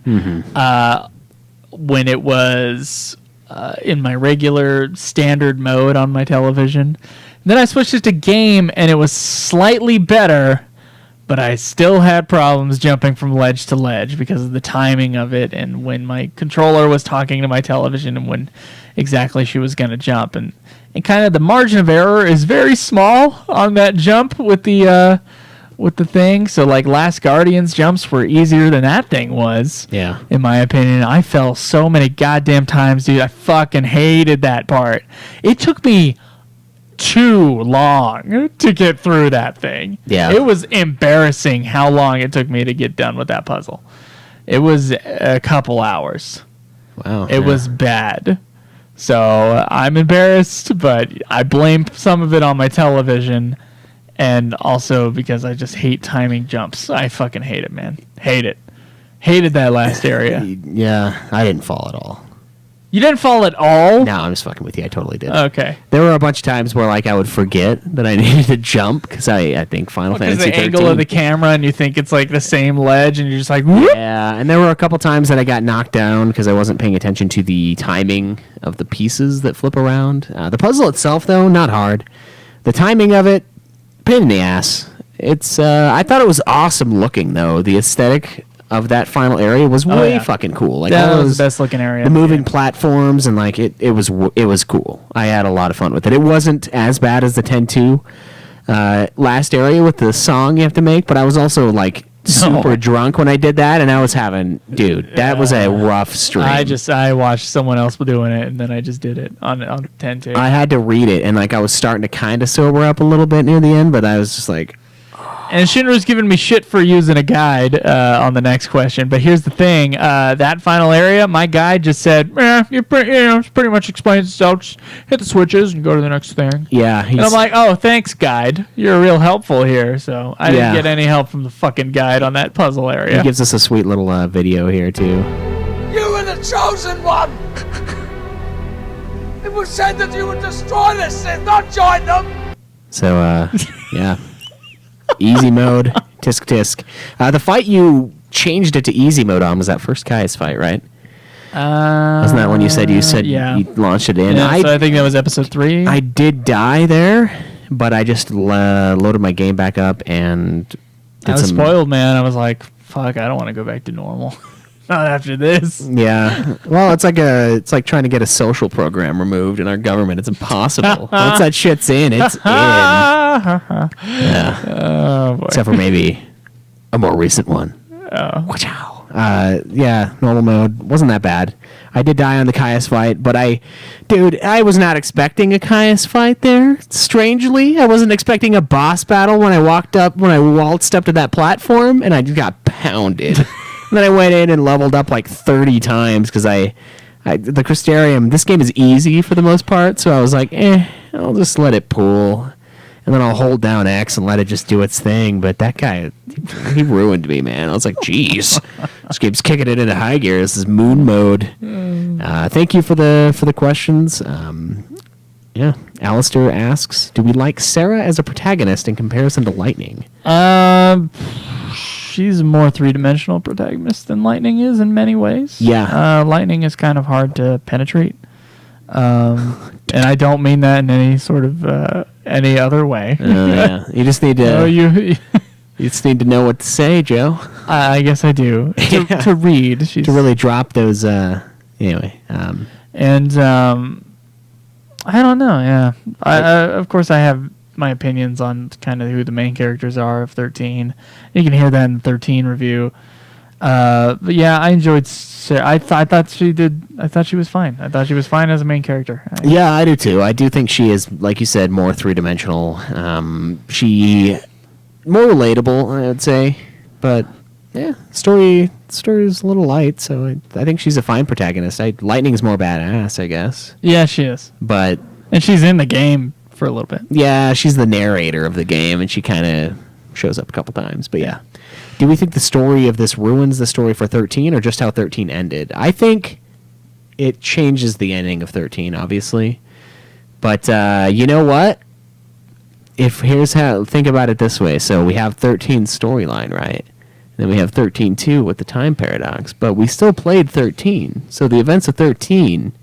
when it was in my regular standard mode on my television. And then I switched it to game, and it was slightly better, but I still had problems jumping from ledge to ledge because of the timing of it and when my controller was talking to my television and when exactly she was going to jump. And kind of the margin of error is very small on that jump with the thing. So, like, Last Guardian's jumps were easier than that thing was. Yeah. In my opinion. I fell so many goddamn times, dude. I fucking hated that part. It took me too long to get through that thing. Yeah. It was embarrassing how long it took me to get done with that puzzle. It was a couple hours. Wow. It was bad. So I'm embarrassed, but I blame some of it on my television and also because I just hate timing jumps. I fucking hate it, man. Hate it. Hated that last area. Yeah, I didn't fall at all. You didn't fall at all? No, I'm just fucking with you. I totally did. Okay. There were a bunch of times where, like, I would forget that I needed to jump because I think Final Fantasy the 13. angle of the camera and you think it's like the same ledge and you're just like, whoop. Yeah, and there were a couple times that I got knocked down because I wasn't paying attention to the timing of the pieces that flip around. The puzzle itself, though, not hard. The timing of it, pain in the ass. It's I thought it was awesome looking, though. The aesthetic of that final area was way fucking cool. Like, that was the best looking area. The moving platforms and like it was cool. I had a lot of fun with it. It wasn't as bad as the 10-2 last area with the song you have to make, but I was also like super drunk when I did that, and I was having, dude, that was a rough stream. I watched someone else doing it, and then I just did it on 10-2. I had to read it, and like I was starting to kind of sober up a little bit near the end, but I was just like. And Shinru's giving me shit for using a guide on the next question. But here's the thing. That final area, my guide just said, it pretty much explains itself. Just hit the switches and go to the next thing. Yeah. And I'm like, oh, thanks, guide. You're real helpful here. So I didn't get any help from the fucking guide on that puzzle area. He gives us a sweet little video here, too. You were the chosen one! It was said that you would destroy the Sith, not join them! So, yeah. Easy mode, tisk tisk. The fight you changed it to easy mode on was that first Caius fight, right? Wasn't that when you said you launched it in? Yeah, so I think that was episode 3. I did die there, but I just loaded my game back up and I was spoiled, man. I was like, fuck, I don't want to go back to normal. Not after this. Yeah. Well, it's like trying to get a social program removed in our government. It's impossible. Once that shit's in, it's in. Yeah. Oh, boy. Except for maybe a more recent one. Oh. Watch out. Yeah, normal mode. Wasn't that bad. I did die on the Caius fight, but I was not expecting a Caius fight there. Strangely, I wasn't expecting a boss battle when I waltzed up to that platform, and I just got pounded. And then I went in and leveled up like 30 times because the Crystarium, this game is easy for the most part, so I was like, I'll just let it pool. And then I'll hold down X and let it just do its thing. But that guy, he ruined me, man. I was like, geez, this game's kicking it into high gear. This is moon mode. Thank you for the questions. Yeah, Alistair asks, do we like Sarah as a protagonist in comparison to Lightning? She's a more three-dimensional protagonist than Lightning is in many ways. Yeah. Lightning is kind of hard to penetrate. And I don't mean that in any sort of any other way. Yeah. You just need to you just need to know what to say, Joe. I guess I do. To read. To really drop those anyway. And I don't know, yeah. Of course I have my opinions on kind of who the main characters are of 13. You can hear that in the 13 review. But yeah, I enjoyed Sarah. I thought she was fine. I thought she was fine as a main character. Yeah, I do too. I do think she is, like you said, more three-dimensional. She more relatable, I would say. But yeah, story is a little light, so I think she's a fine protagonist. Lightning's more badass, I guess. Yeah, she is. But and she's in the game for a little bit. Yeah, she's the narrator of the game, and she kind of shows up a couple times. But yeah. Do we think the story of this ruins the story for 13 or just how 13 ended? I think it changes the ending of 13, obviously. But you know what? Think about it this way. So we have 13's storyline, right? Then we have 13-2 with the time paradox. But we still played 13. So the events of 13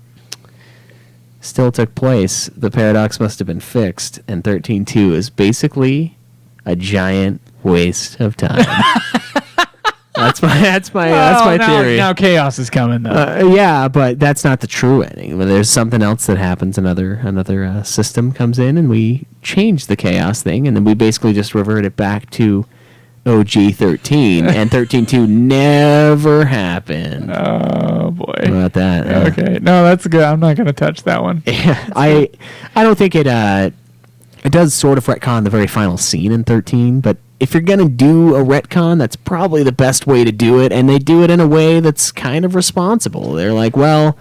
still took place. The paradox must have been fixed. And 13-2 is basically a giant waste of time. That's my theory. Now chaos is coming though. Yeah, but that's not the true ending. When there's something else that happens, another system comes in, and we change the chaos thing, and then we basically just revert it back to OG 13, and 13-2 never happened. Oh boy! What about that? Okay, no, that's good. I'm not gonna touch that one. Yeah, I don't think it. It does sort of retcon the very final scene in 13, but if you're going to do a retcon, that's probably the best way to do it, and they do it in a way that's kind of responsible. They're like, well,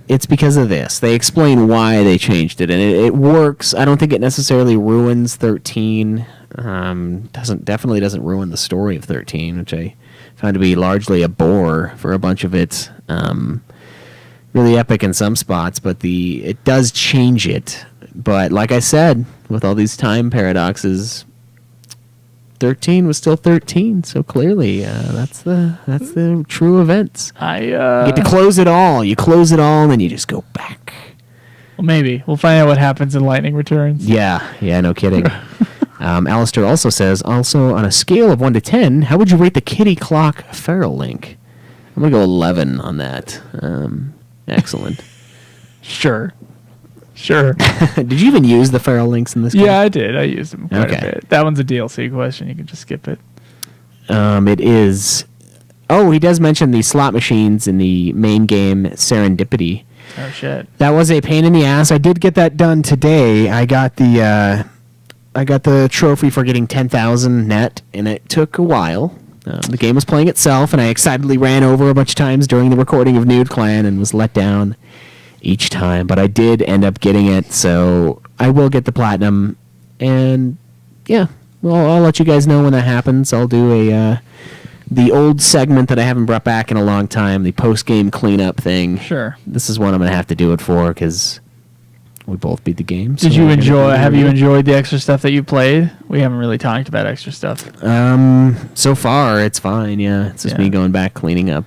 it's because of this. They explain why they changed it, and it works. I don't think it necessarily ruins 13. Definitely doesn't ruin the story of 13, which I found to be largely a bore for a bunch of it. Really epic in some spots, but it does change it. But like I said, with all these time paradoxes, 13 was still 13. So clearly, that's the true events. You get to close it all. You close it all, and then you just go back. Well, maybe we'll find out what happens in Lightning Returns. Yeah, no kidding. Alistair also says, on a scale of 1 to 10, how would you rate the Kitty Clock Feral Link? I'm gonna go 11 on that. Excellent. Sure. Did you even use the feral links in this game? Yeah, I did. I used them quite a bit. That one's a DLC question. You can just skip it. It is. Oh, he does mention the slot machines in the main game, Serendipity. Oh, shit. That was a pain in the ass. I did get that done today. I got the trophy for getting 10,000 net, and it took a while. The game was playing itself, and I excitedly ran over a bunch of times during the recording of Nude Clan and was let down each time, but I did end up getting it, so I will get the platinum, and yeah, well, I'll let you guys know when that happens. I'll do the old segment that I haven't brought back in a long time, the post-game cleanup thing. Sure. This is one I'm going to have to do it for, because we both beat the game. Have you enjoyed the extra stuff that you played? We haven't really talked about extra stuff. So far, it's fine, yeah. It's just me going back, cleaning up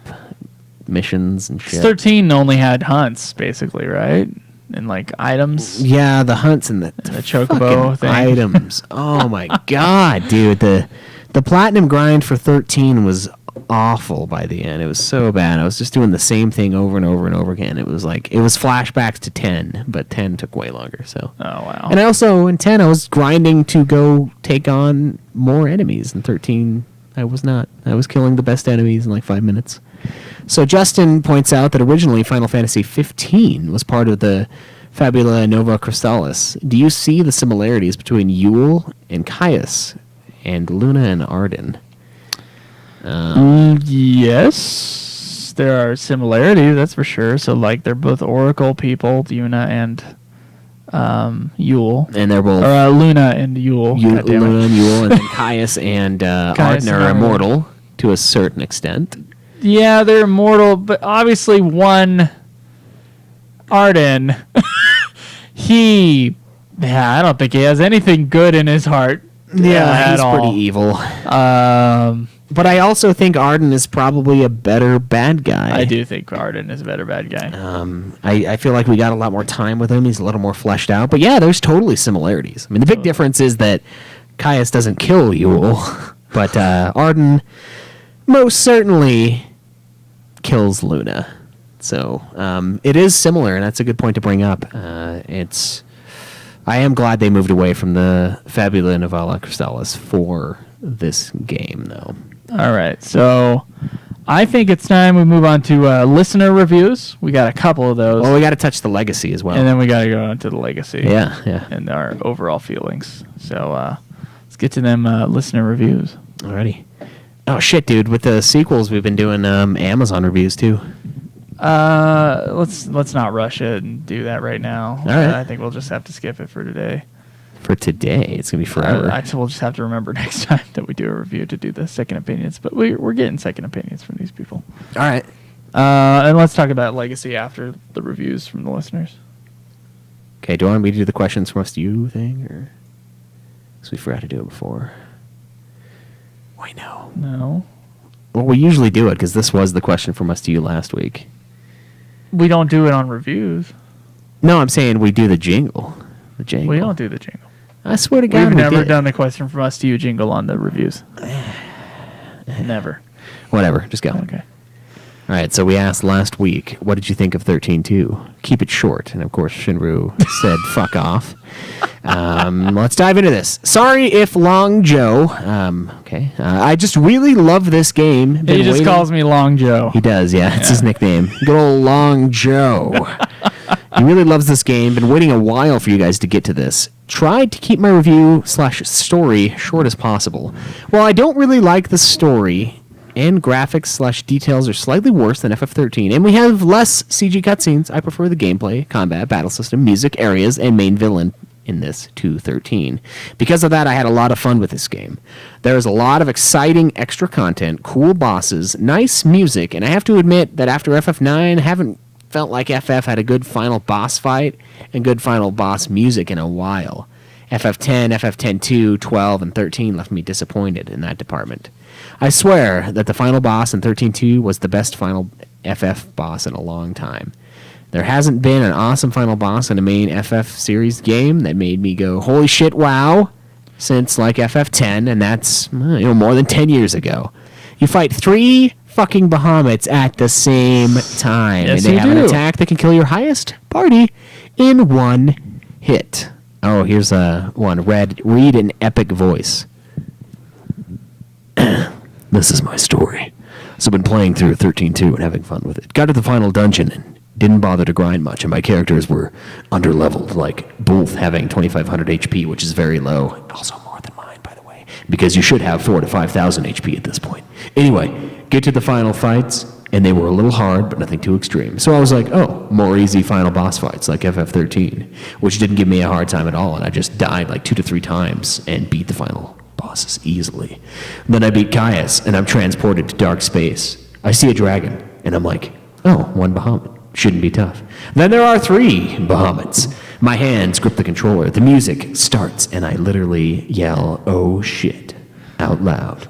missions and shit. 13 only had hunts, basically, right? And like items. Yeah, the hunts and the chocobo thing. Items. Oh my god, dude! The platinum grind for 13 was awful by the end. It was so bad. I was just doing the same thing over and over and over again. It was flashbacks to 10, but 10 took way longer. So. Oh wow! And I also in 10 I was grinding to go take on more enemies. In 13 I was not. I was killing the best enemies in like 5 minutes. So Justin points out that originally Final Fantasy 15 was part of the Fabula Nova Crystallis. Do you see the similarities between Yule and Caius and Luna and Arden? Yes, there are similarities, that's for sure. So, like, they're both Oracle people, Yuna and Yule. And they're both... Or Luna and Yule. Luna and Yule, and then Caius and Arden are immortal to a certain extent. Yeah, they're immortal, but obviously one... Arden... I don't think he has anything good in his heart. Yeah, he's pretty evil. But I also think Arden is probably a better bad guy. I do think Arden is a better bad guy. I feel like we got a lot more time with him. He's a little more fleshed out. But yeah, there's totally similarities. I mean, the big difference is that Caius doesn't kill Yule, but Arden most certainly kills Luna. So it is similar, and that's a good point to bring up. I am glad they moved away from the Fabula Novella Crystallis for this game, though. All right, so I think it's time we move on to listener reviews. We got a couple of those. Well, we got to touch the legacy as well. And then we got to go on to the legacy. Yeah. And our overall feelings. So let's get to them listener reviews. Alrighty. Oh, shit, dude. With the sequels, we've been doing Amazon reviews, too. Let's not rush it and do that right now. All right. I think we'll just have to skip it for today. For today, it's gonna be forever. We'll just have to remember next time that we do a review to do the second opinions. But we're getting second opinions from these people. All right. And let's talk about legacy after the reviews from the listeners. Okay. Do you want me to do the questions from us to you thing, or? Because we forgot to do it before. Why no? No. Well, we usually do it because this was the question from us to you last week. We don't do it on reviews. No, I'm saying we do the jingle. The jingle. We don't do the jingle. I swear to God, We've never did. done the question from us to you jingle on the reviews. Never. Whatever. Just go. Okay. All right. So we asked last week, what did you think of 13-2? Keep it short. And of course, Shinru said, "Fuck off." Let's dive into this. Sorry if Long Joe. Okay. I just really love this game. He just calls me Long Joe. He does. Yeah. It's his nickname. Good old Long Joe. He really loves this game. Been waiting a while for you guys to get to this. Tried to keep my review/story short as possible. Well, I don't really like the story, and graphics/details are slightly worse than FF13, and we have less CG cutscenes. I prefer the gameplay, combat, battle system, music, areas, and main villain in this 2.13. Because of that, I had a lot of fun with this game. There's a lot of exciting extra content, cool bosses, nice music, and I have to admit that after FF9, I haven't felt like FF had a good final boss fight and good final boss music in a while. FF10, FF10-2, 12, and 13 left me disappointed in that department. I swear that the final boss in 13-2 was the best final FF boss in a long time. There hasn't been an awesome final boss in a main FF series game that made me go, holy shit, wow, since like FF10, and that's more than 10 years ago. You fight 3 fucking Bahamut's at the same time. Yes, and they have an attack that can kill your highest party in one hit. Oh, here's one. Read an epic voice. This is my story. So I've been playing through 13-2 and having fun with it. Got to the final dungeon and didn't bother to grind much, and my characters were underleveled, like both having 2,500 HP, which is very low. Also more than mine, by the way, because you should have 4,000 to 5,000 HP at this point. Anyway, get to the final fights, and they were a little hard, but nothing too extreme. So I was like, oh, more easy final boss fights like FF13, which didn't give me a hard time at all, and I just died like 2 to 3 times and beat the final bosses easily. Then I beat Caius, and I'm transported to dark space. I see a dragon, and I'm like, oh, 1 Bahamut. Shouldn't be tough. Then there are 3 Bahamuts. My hands grip the controller. The music starts, and I literally yell, oh shit, out loud.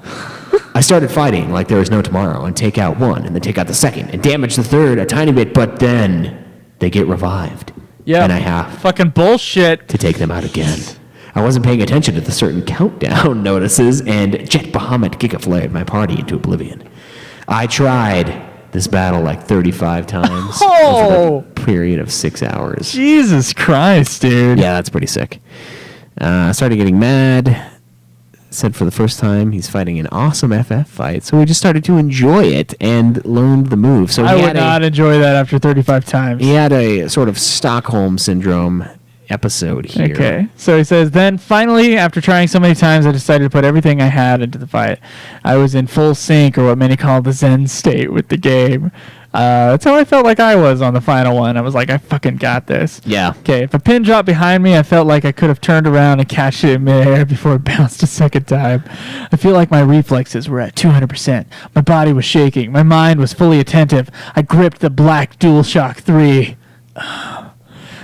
I started fighting like there was no tomorrow, and take out 1, and then take out the 2nd, and damage the 3rd a tiny bit, but then they get revived. Yeah. And I have fucking bullshit to take them out again. I wasn't paying attention to the certain countdown notices, and Jet Bahamut gigaflared my party into oblivion. I tried this battle like 35 times over the period of 6 hours. Jesus Christ, dude. Yeah, that's pretty sick. I started getting mad. Said for the first time he's fighting an awesome FF fight, so we just started to enjoy it and learned the move. So I would not enjoy that after 35 times. He had a sort of Stockholm syndrome, episode here. Okay. So he says, then finally, after trying so many times, I decided to put everything I had into the fight. I was in full sync, or what many call the Zen state, with the game. That's how I felt like I was on the final one. I was like, I fucking got this. Yeah. Okay, if a pin dropped behind me, I felt like I could have turned around and catched it in midair before it bounced a second time. I feel like my reflexes were at 200%. My body was shaking. My mind was fully attentive. I gripped the black DualShock 3.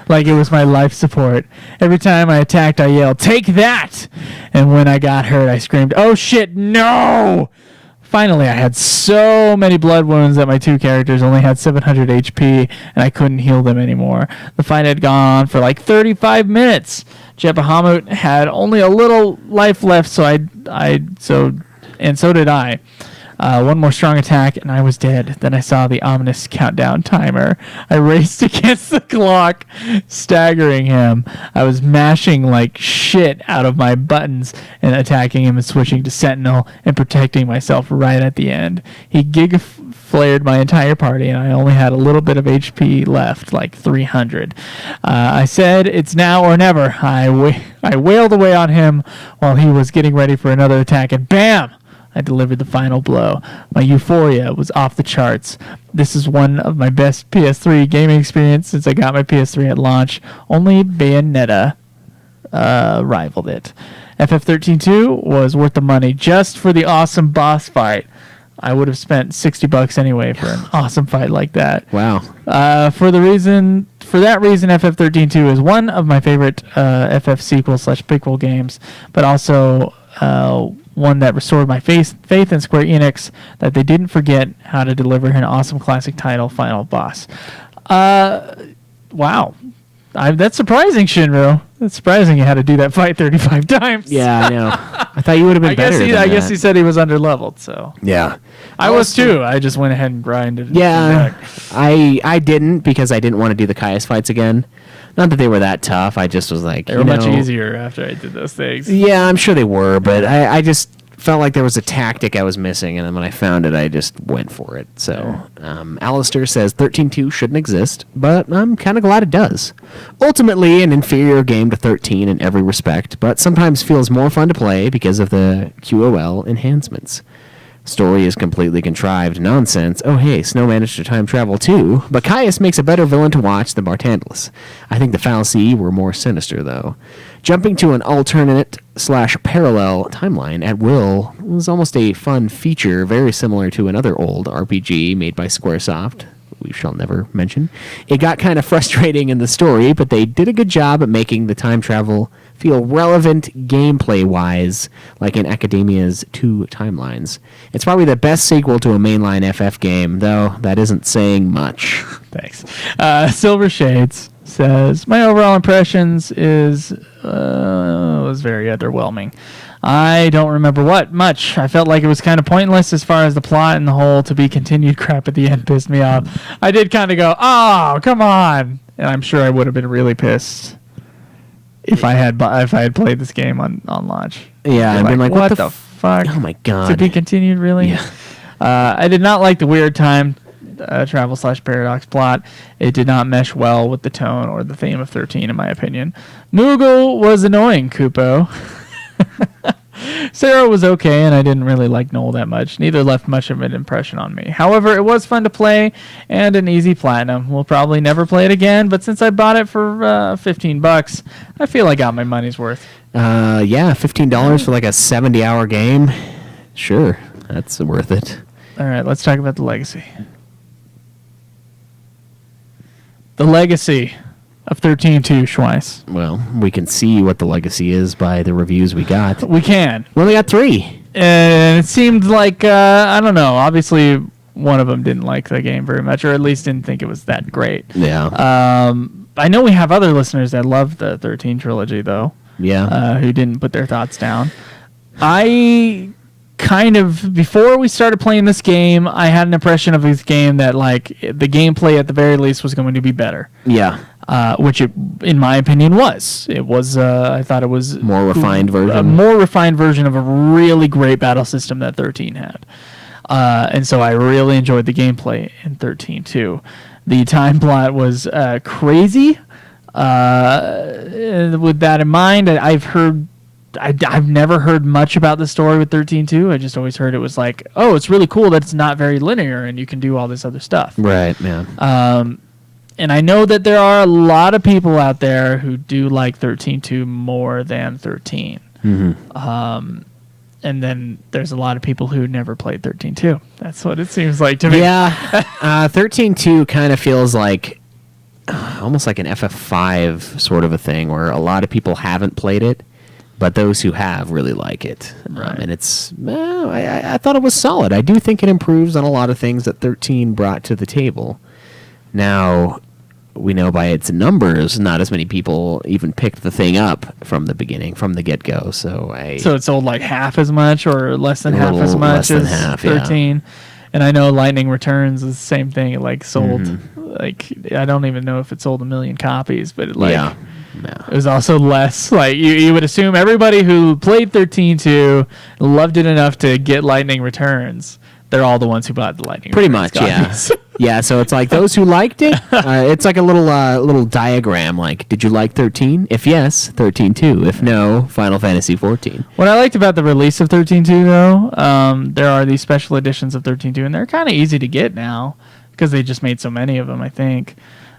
Like it was my life support. Every time I attacked, I yelled, "Take that!" And when I got hurt, I screamed, "Oh shit, no!" Finally, I had so many blood wounds that my two characters only had 700 HP, and I couldn't heal them anymore. The fight had gone on for like 35 minutes. Jebahamut had only a little life left, so so did I. One more strong attack, and I was dead. Then I saw the ominous countdown timer. I raced against the clock, staggering him. I was mashing like shit out of my buttons and attacking him and switching to Sentinel and protecting myself right at the end. He gig-flared my entire party, and I only had a little bit of HP left, like 300. I said, "It's now or never." I wailed away on him while he was getting ready for another attack, and BAM! I delivered the final blow. My euphoria was off the charts. This is one of my best PS3 gaming experience since I got my PS3 at launch. Only Bayonetta rivaled it. FF13-2 was worth the money just for the awesome boss fight. I would have spent $60 anyway for an awesome fight like that. Wow. For that reason, FF13-2 is one of my favorite FF sequel/prequel games, but also one that restored my faith in Square Enix, that they didn't forget how to deliver an awesome classic title final boss. Wow. That's surprising, Shinro. That's surprising you had to do that fight 35 times. Yeah, I know. I thought you would have been better than I guess that. he said he was underleveled, so. Yeah. I was too. I just went ahead and grinded. Yeah, I didn't, because I didn't want to do the Caius fights again. Not that they were that tough. I just was like, They were much easier after I did those things. Yeah, I'm sure they were, but I just felt like there was a tactic I was missing, and then when I found it, I just went for it. So, Alistair says 13-2 shouldn't exist, but I'm kind of glad it does. Ultimately, an inferior game to 13 in every respect, but sometimes feels more fun to play because of the QOL enhancements. Story is completely contrived nonsense. Oh hey, Snow managed to time travel too, but Caius makes a better villain to watch than Bartandless. I think the fallacy were more sinister though. Jumping to an alternate/parallel timeline at will was almost a fun feature, very similar to another old RPG made by Squaresoft we shall never mention. It got kind of frustrating in the story, but they did a good job at making the time travel feel relevant gameplay-wise, like in Academia's 2 timelines. It's probably the best sequel to a mainline FF game, though that isn't saying much. Thanks. Silver Shades says, my overall impressions was very underwhelming. I don't remember much. I felt like it was kind of pointless as far as the plot and the whole to be continued crap at the end pissed me off. I did kind of go, oh, come on. And I'm sure I would have been really pissed if I had played this game on launch. Yeah, I'd been like, what the fuck? Oh my god. To be continued, really? Yeah. I did not like the weird time travel/paradox plot. It did not mesh well with the tone or the theme of 13, in my opinion. Moogle was annoying, Kupo. Sarah was okay, and I didn't really like Noel that much. Neither left much of an impression on me. However, it was fun to play and an easy platinum. We'll probably never play it again, but since I bought it for $15, I feel I got my money's worth. Yeah, $15 for like a 70-hour game. Sure, that's worth it. All right, let's talk about the legacy. The legacy of 13-2, Schweiss. Well, we can see what the legacy is by the reviews we got. We can. We only got 3. And it seemed like, I don't know, obviously one of them didn't like the game very much, or at least didn't think it was that great. Yeah. I know we have other listeners that love the 13 trilogy, though. Yeah. Who didn't put their thoughts down. I kind of, before we started playing this game, I had an impression of this game that, like, the gameplay at the very least was going to be better. Yeah. Which it, in my opinion, was. It was, I thought it was... More refined version. A more refined version of a really great battle system that 13 had. And so I really enjoyed the gameplay in 13 too. The time plot was crazy. With that in mind, I've never heard much about the story with 13-2. I just always heard it was like, oh, it's really cool that it's not very linear and you can do all this other stuff. Right, yeah. And I know that there are a lot of people out there who do like 13-2 more than 13. Mm-hmm. And then there's a lot of people who never played 13-2. That's what it seems like to me. Yeah. 13-2 kind of feels like almost like an FF5 sort of a thing where a lot of people haven't played it, but those who have really like it. Right. And it's, I thought it was solid. I do think it improves on a lot of things that 13 brought to the table. Now, we know by its numbers, not as many people even picked the thing up from the beginning, from the get-go. So it sold like half as much or less than half as little much less than as half, yeah. 13. And I know Lightning Returns is the same thing. It like sold like, I don't even know if it sold 1 million copies, but it it was also less. Like you would assume everybody who played 13-2 loved it enough to get Lightning Returns. They're all the ones who bought the Lightning Pretty Returns much, copies. yeah. Yeah, so it's like those who liked it, it's like a little diagram, like, did you like 13? If yes, 13-2. If no, Final Fantasy 14. What I liked about the release of 13-2, though, there are these special editions of 13-2, and they're kind of easy to get now because they just made so many of them, I think.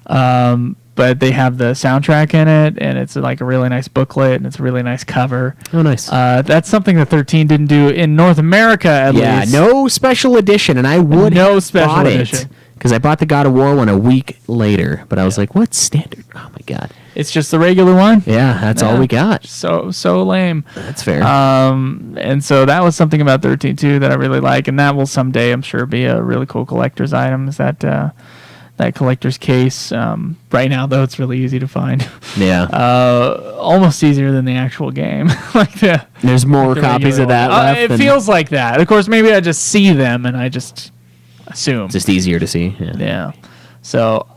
But they have the soundtrack in it, and it's like a really nice booklet, and it's a really nice cover. Oh, nice. That's something that 13 didn't do in North America, at least. Yeah, no special edition, and I would have bought it because I bought the God of War one a week later. But I was like, what's standard? Oh, my God. It's just the regular one? Yeah, that's all we got. So lame. That's fair. And so that was something about 13-2 that I really like, and that will someday, I'm sure, be a really cool collector's item, is that collector's case. Right now, though, it's really easy to find. Yeah. Almost easier than the actual game. There's more copies of that left. It feels like that. Of course, maybe I just see them and I just assume. It's just easier to see. Yeah. So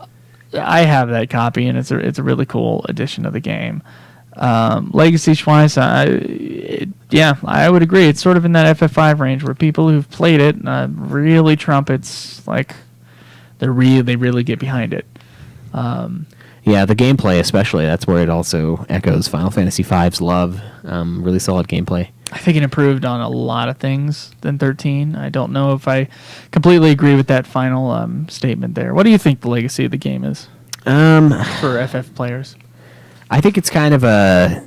I have that copy, and it's a really cool addition to the game. Legacy-wise, I would agree. It's sort of in that FF5 range where people who've played it really trumpets like. They really get behind it. Yeah, the gameplay especially, that's where it also echoes Final Fantasy V's love. Really solid gameplay. I think it improved on a lot of things than 13. I don't know if I completely agree with that final statement there. What do you think the legacy of the game is for FF players? I think it's kind of a...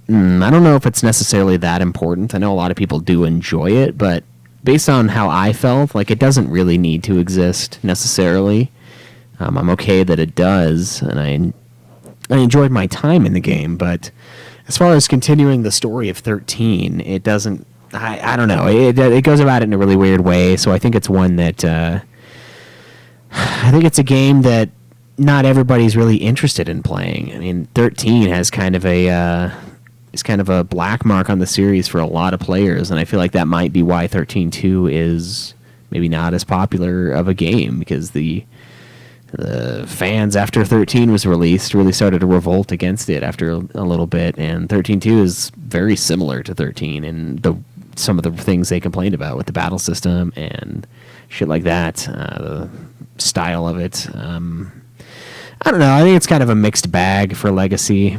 I don't know if it's necessarily that important. I know a lot of people do enjoy it, but based on how I felt, like, it doesn't really need to exist necessarily. I'm okay that it does, and I enjoyed my time in the game, but as far as continuing the story of 13, it doesn't... I don't know. It goes about it in a really weird way, so I think it's one that... I think it's a game that not everybody's really interested in playing. I mean, 13 has kind of a... is kind of a black mark on the series for a lot of players, and I feel like that might be why 13-2 is maybe not as popular of a game, because the fans after 13 was released really started to revolt against it after a little bit, and 13-2 is very similar to 13 in some of the things they complained about with the battle system and shit like that, the style of it. I don't know, I think it's kind of a mixed bag for Legacy.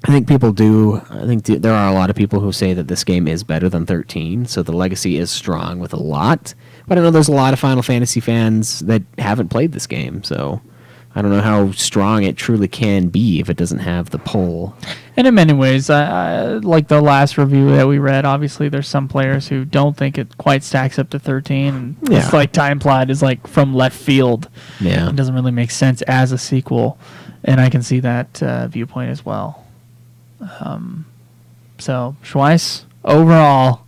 I think there are a lot of people who say that this game is better than 13, so the legacy is strong with a lot. But I know there's a lot of Final Fantasy fans that haven't played this game, so I don't know how strong it truly can be if it doesn't have the pull. And in many ways, like the last review that we read, obviously there's some players who don't think it quite stacks up to 13. And it's like Time Plot is like from left field. Yeah. It doesn't really make sense as a sequel, and I can see that viewpoint as well. So, Schweiss, overall,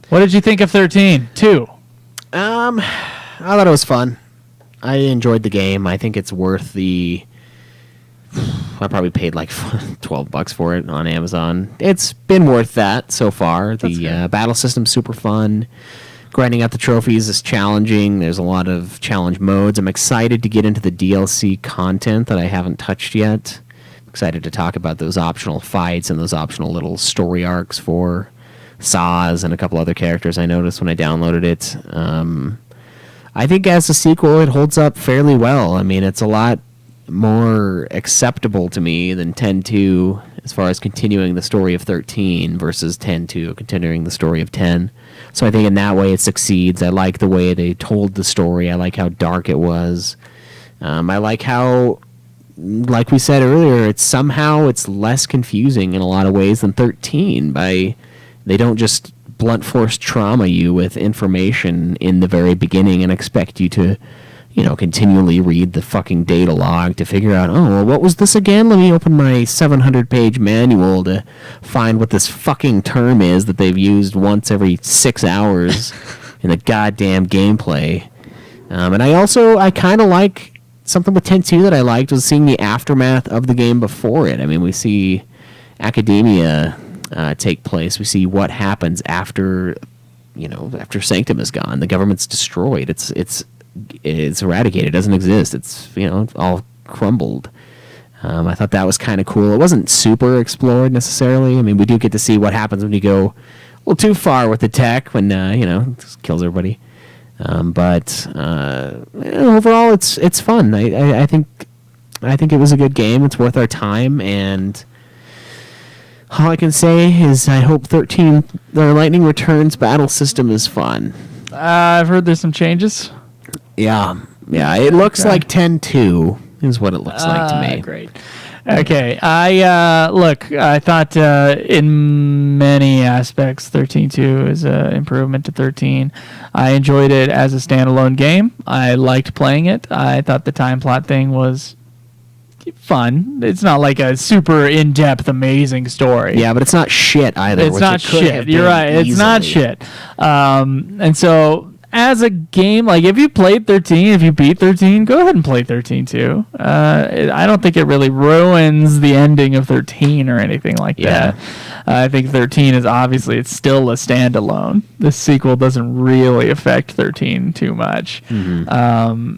what did you think of 13-2? I thought it was fun. I enjoyed the game. I think it's worth the... I probably paid like $12 for it on Amazon. It's been worth that so far. The battle system's super fun. Grinding out the trophies is challenging. There's a lot of challenge modes. I'm excited to get into the DLC content that I haven't touched yet. Excited to talk about those optional fights and those optional little story arcs for Saz and a couple other characters I noticed when I downloaded it. I think as a sequel, it holds up fairly well. I mean, it's a lot more acceptable to me than 10-2 as far as continuing the story of 13 versus 10-2 continuing the story of 10. So I think in that way it succeeds. I like the way they told the story. I like how dark it was. I like how, like we said earlier, it's less confusing in a lot of ways than 13. They don't just blunt force trauma you with information in the very beginning and expect you to, continually read the fucking data log to figure out, oh, well, what was this again? Let me open my 700-page manual to find what this fucking term is that they've used once every 6 hours in the goddamn gameplay. And I kind of like something with 10-2 that I liked was seeing the aftermath of the game before it. I mean, we see academia take place. We see what happens after Sanctum is gone. The government's destroyed. It's eradicated. It doesn't exist. It's all crumbled. I thought that was kind of cool. It wasn't super explored necessarily. I mean, we do get to see what happens when you go a little too far with the tech when it just kills everybody. But overall, it's fun. I think it was a good game. It's worth our time, and all I can say is I hope 13 the Lightning Returns battle system is fun. I've heard there's some changes. Yeah. It looks like 10-2 is what it looks like to me. Great. Okay. I thought in many aspects 13-2 is an improvement to 13. I enjoyed it as a standalone game. I liked playing it. I thought the time plot thing was fun. It's not like a super in-depth, amazing story. Yeah, but it's not shit either. It's not shit. You're right. It's not shit. And so, as a game, like if you played 13, if you beat 13, go ahead and play 13 too. I don't think it really ruins the ending of 13 or anything like that. I think 13 is obviously, it's still a standalone. This sequel doesn't really affect 13 too much. Mm-hmm.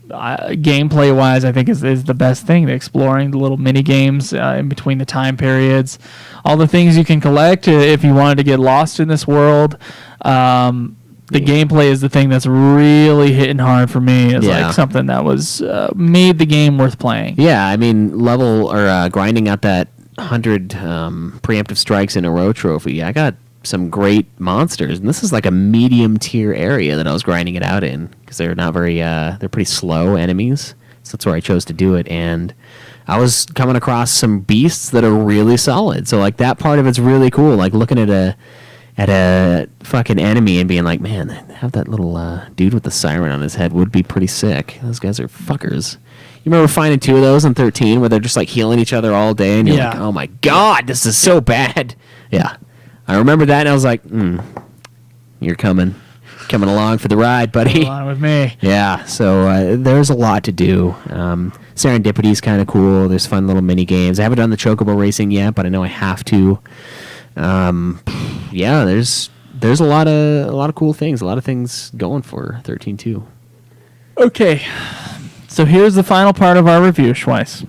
Gameplay wise, I think is the best thing. Exploring the little mini games in between the time periods, all the things you can collect if you wanted to get lost in this world. The gameplay is the thing that's really hitting hard for me. It's like something that was made the game worth playing. Yeah, I mean, grinding out that 100 preemptive strikes in a row trophy. I got some great monsters, and this is like a medium tier area that I was grinding it out in because they're not very they're pretty slow enemies, so that's where I chose to do it. And I was coming across some beasts that are really solid, so like that part of it's really cool, like looking at a fucking enemy and being like, man, have that little dude with the siren on his head would be pretty sick. Those guys are fuckers. You remember finding 2 of those in 13 where they're just like healing each other all day, and you're like, oh my god, this is so bad. Yeah, I remember that, and I was like, you're coming along for the ride, buddy. Come along with me. Yeah, so there's a lot to do. Serendipity's kind of cool. There's fun little mini games. I haven't done the chocobo racing yet, but I know I have to. Yeah, there's a lot of cool things. A lot of things going for 13-2. Okay, so here's the final part of our review, Schweiss.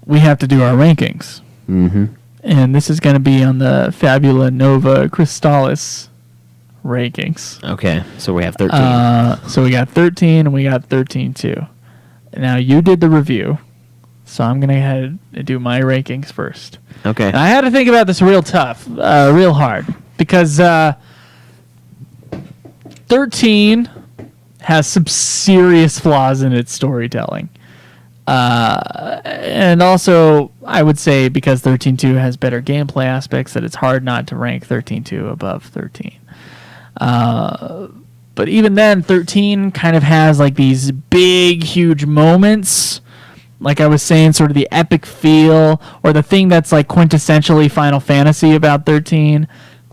We have to do our rankings. Mm-hmm. And this is going to be on the Fabula Nova Crystallis rankings. Okay, so we have 13. So we got 13 and we got 13-2. Now, you did the review, so I'm going to go ahead and do my rankings first. Okay. And I had to think about this real hard, because 13 has some serious flaws in its storytelling. And also, I would say because 13-2 has better gameplay aspects, that it's hard not to rank 13-2 above 13. But even then, 13 kind of has like these big, huge moments. Like I was saying, sort of the epic feel, or the thing that's like quintessentially Final Fantasy about 13,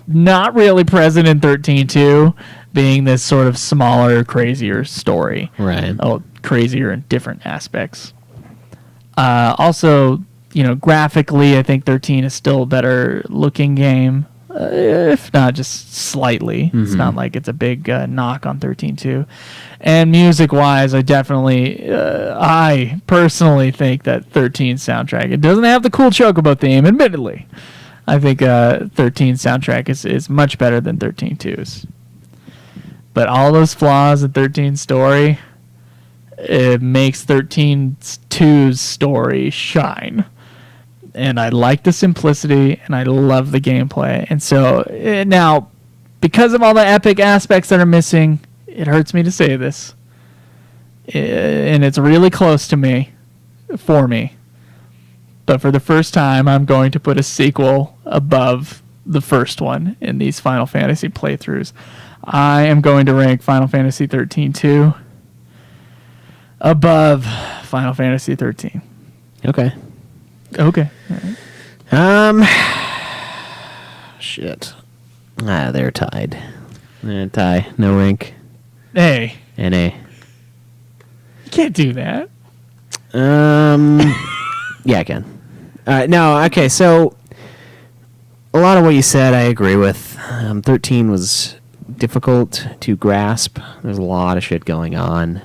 not really present in 13-2, being this sort of smaller, crazier story. Right. Oh, crazier in different aspects. Also, graphically, I think 13 is still a better looking game, if not just slightly. Mm-hmm. It's not like it's a big knock on 13-2. And music-wise, I personally think that 13's soundtrack, it doesn't have the cool Chocobo theme, admittedly. I think 13's soundtrack is much better than 13-2's. But all those flaws in 13's story, it makes 13-2's story shine. And I like the simplicity, and I love the gameplay. And so now, because of all the epic aspects that are missing, it hurts me to say this, and it's really close to me, for me. But for the first time, I'm going to put a sequel above the first one in these Final Fantasy playthroughs. I am going to rank Final Fantasy 13-2 above Final Fantasy 13. Okay. Okay. All right. Shit. They're tied. Tie. No rank. Hey. NA. You can't do that. Yeah, I can. No, okay, so a lot of what you said I agree with. 13 was difficult to grasp. There's a lot of shit going on.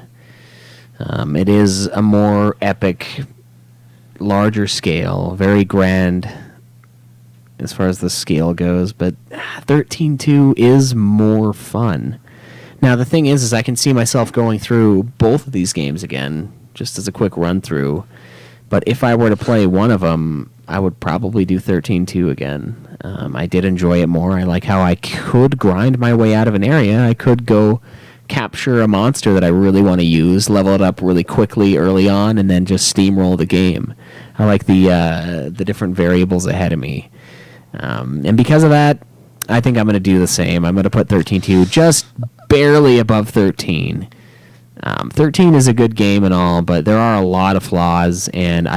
It is a more epic, larger scale, very grand as far as the scale goes, but 13-2 is more fun. Now, the thing is I can see myself going through both of these games again, just as a quick run-through. But if I were to play one of them, I would probably do 13-2 again. I did enjoy it more. I like how I could grind my way out of an area. I could go capture a monster that I really want to use, level it up really quickly early on, and then just steamroll the game. I like the different variables ahead of me. And because of that, I think I'm going to do the same. I'm going to put 13-2 just barely above 13. 13 is a good game and all, but there are a lot of flaws, and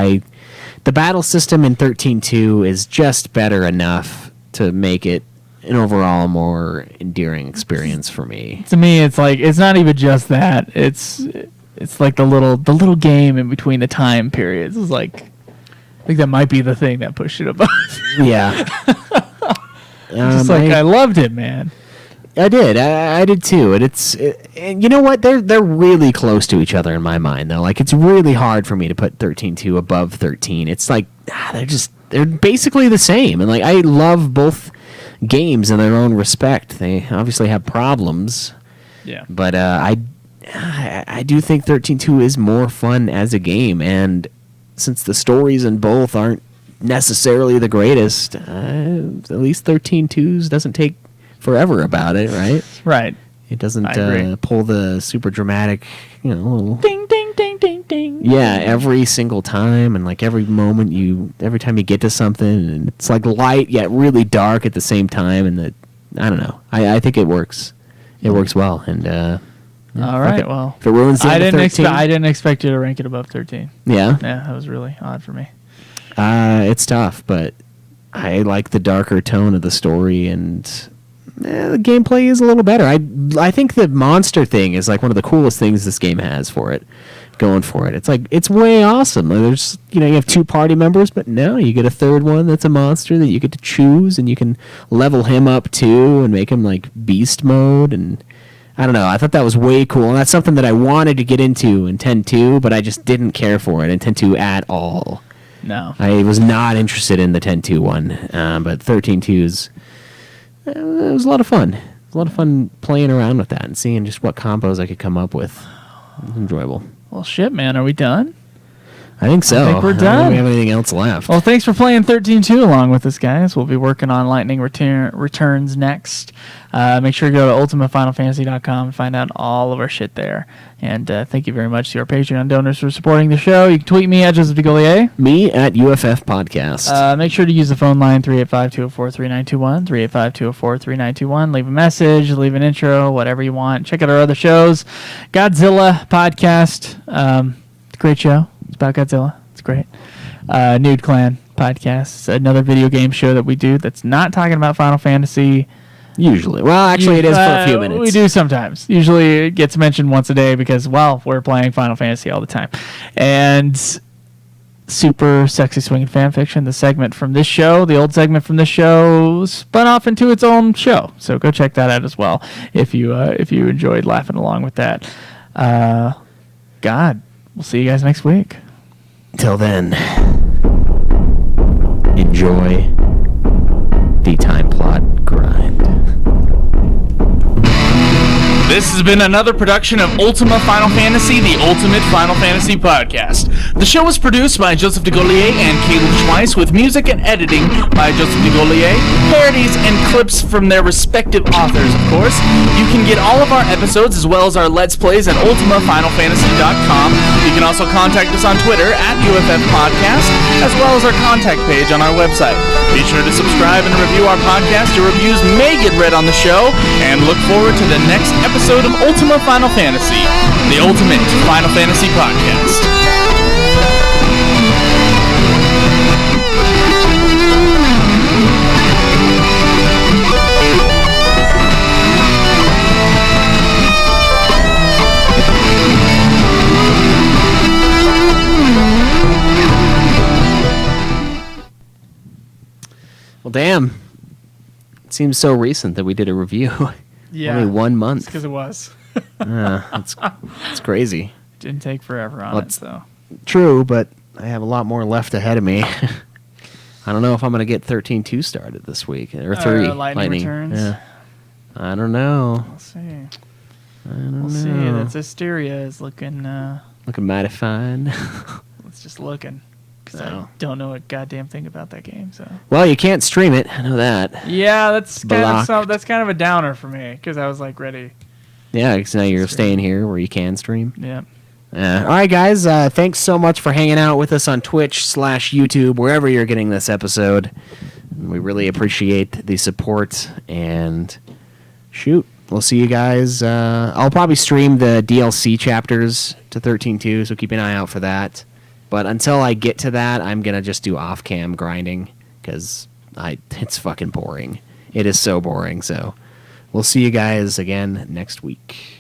the battle system in 13-2 is just better enough to make it an overall more endearing experience for me. To me, it's like it's not even just that. It's like the little game in between the time periods. It's like I think that might be the thing that pushed it above. Yeah. I loved it, man. I did. I did too. And you know what? They're really close to each other in my mind, though. Like, it's really hard for me to put 13-2 above 13. It's like they're basically the same. And like, I love both games in their own respect. They obviously have problems. Yeah. But I do think 13-2 is more fun as a game, and since the stories in both aren't necessarily the greatest, at least 13-2's doesn't take forever about it, right? Right. It doesn't pull the super dramatic, little ding ding ding ding ding. Yeah, every single time, and like every time you get to something, and it's like light yet really dark at the same time, and I don't know. I think it works. It works well, and all right. Well, if it ruins the I end of 13, I didn't expect you to rank it above 13. Yeah. Yeah, that was really odd for me. It's tough, but I like the darker tone of the story, and the gameplay is a little better. I think the monster thing is like one of the coolest things this game has going for it. It's like, it's way awesome. There's, you have 2 party members, but now you get a third one that's a monster that you get to choose, and you can level him up too and make him like beast mode, and I don't know. I thought that was way cool, and that's something that I wanted to get into in 10-2, but I just didn't care for it in 10-2 at all. No. I was not interested in the 10-2 one, but 13-2's it was a lot of fun. It was a lot of fun playing around with that and seeing just what combos I could come up with. It was enjoyable. Well, shit, man. Are we done? I think so. I think we're done. I don't think we have anything else left. Well, thanks for playing 13-2 along with us, guys. We'll be working on Lightning Returns next. Make sure to go to ultimatefinalfantasy.com and find out all of our shit there. And thank you very much to our Patreon donors for supporting the show. You can tweet me at Joseph DeGolier. Me at UFF Podcast. Make sure to use the phone line 385-204-3921, 385-204-3921. Leave a message, leave an intro, whatever you want. Check out our other shows. Godzilla Podcast. Great show. It's about Godzilla. It's great. Nude Clan Podcast. It's another video game show that we do that's not talking about Final Fantasy. Usually. Well, actually, it is for a few minutes. We do sometimes. Usually it gets mentioned once a day because, well, we're playing Final Fantasy all the time. And Super Sexy Swinging Fanfiction, the segment from this show, the old segment from this show, spun off into its own show. So go check that out as well if you enjoyed laughing along with that. God, we'll see you guys next week. Till then, enjoy the time plot grind. This has been another production of Ultima Final Fantasy, the Ultimate Final Fantasy Podcast. The show was produced by Joseph DeGollier and Caleb Schweiss, with music and editing by Joseph DeGollier, parodies and clips from their respective authors, of course. You can get all of our episodes as well as our Let's Plays at ultimafinalfantasy.com. You can also contact us on Twitter at UFF Podcast, as well as our contact page on our website. Be sure to subscribe and review our podcast. Your reviews may get read on the show, and look forward to the next episode of Ultima Final Fantasy, the Ultimate Final Fantasy Podcast. Well, damn. It seems so recent that we did a review. Yeah. Only 1 month. Because it was. It's crazy. Didn't take forever on it, so. True, but I have a lot more left ahead of me. I don't know if I'm going to get 13-2 started this week. Or 3. Lightning Returns. Yeah. I don't know. We'll see. We'll see. That Asteria is looking... looking mighty fine. It's just looking. Because So. I don't know a goddamn thing about that game, so... Well, you can't stream it. I know that. Yeah, that's Blocked. that's kind of a downer for me, because I was, like, ready. Yeah, because now you're staying here where you can stream. Yeah. All right, guys. Thanks so much for hanging out with us on Twitch/YouTube, wherever you're getting this episode. We really appreciate the support. And shoot, we'll see you guys. I'll probably stream the DLC chapters to 13.2, so keep an eye out for that. But until I get to that, I'm going to just do off-cam grinding because it's fucking boring. It is so boring. So we'll see you guys again next week.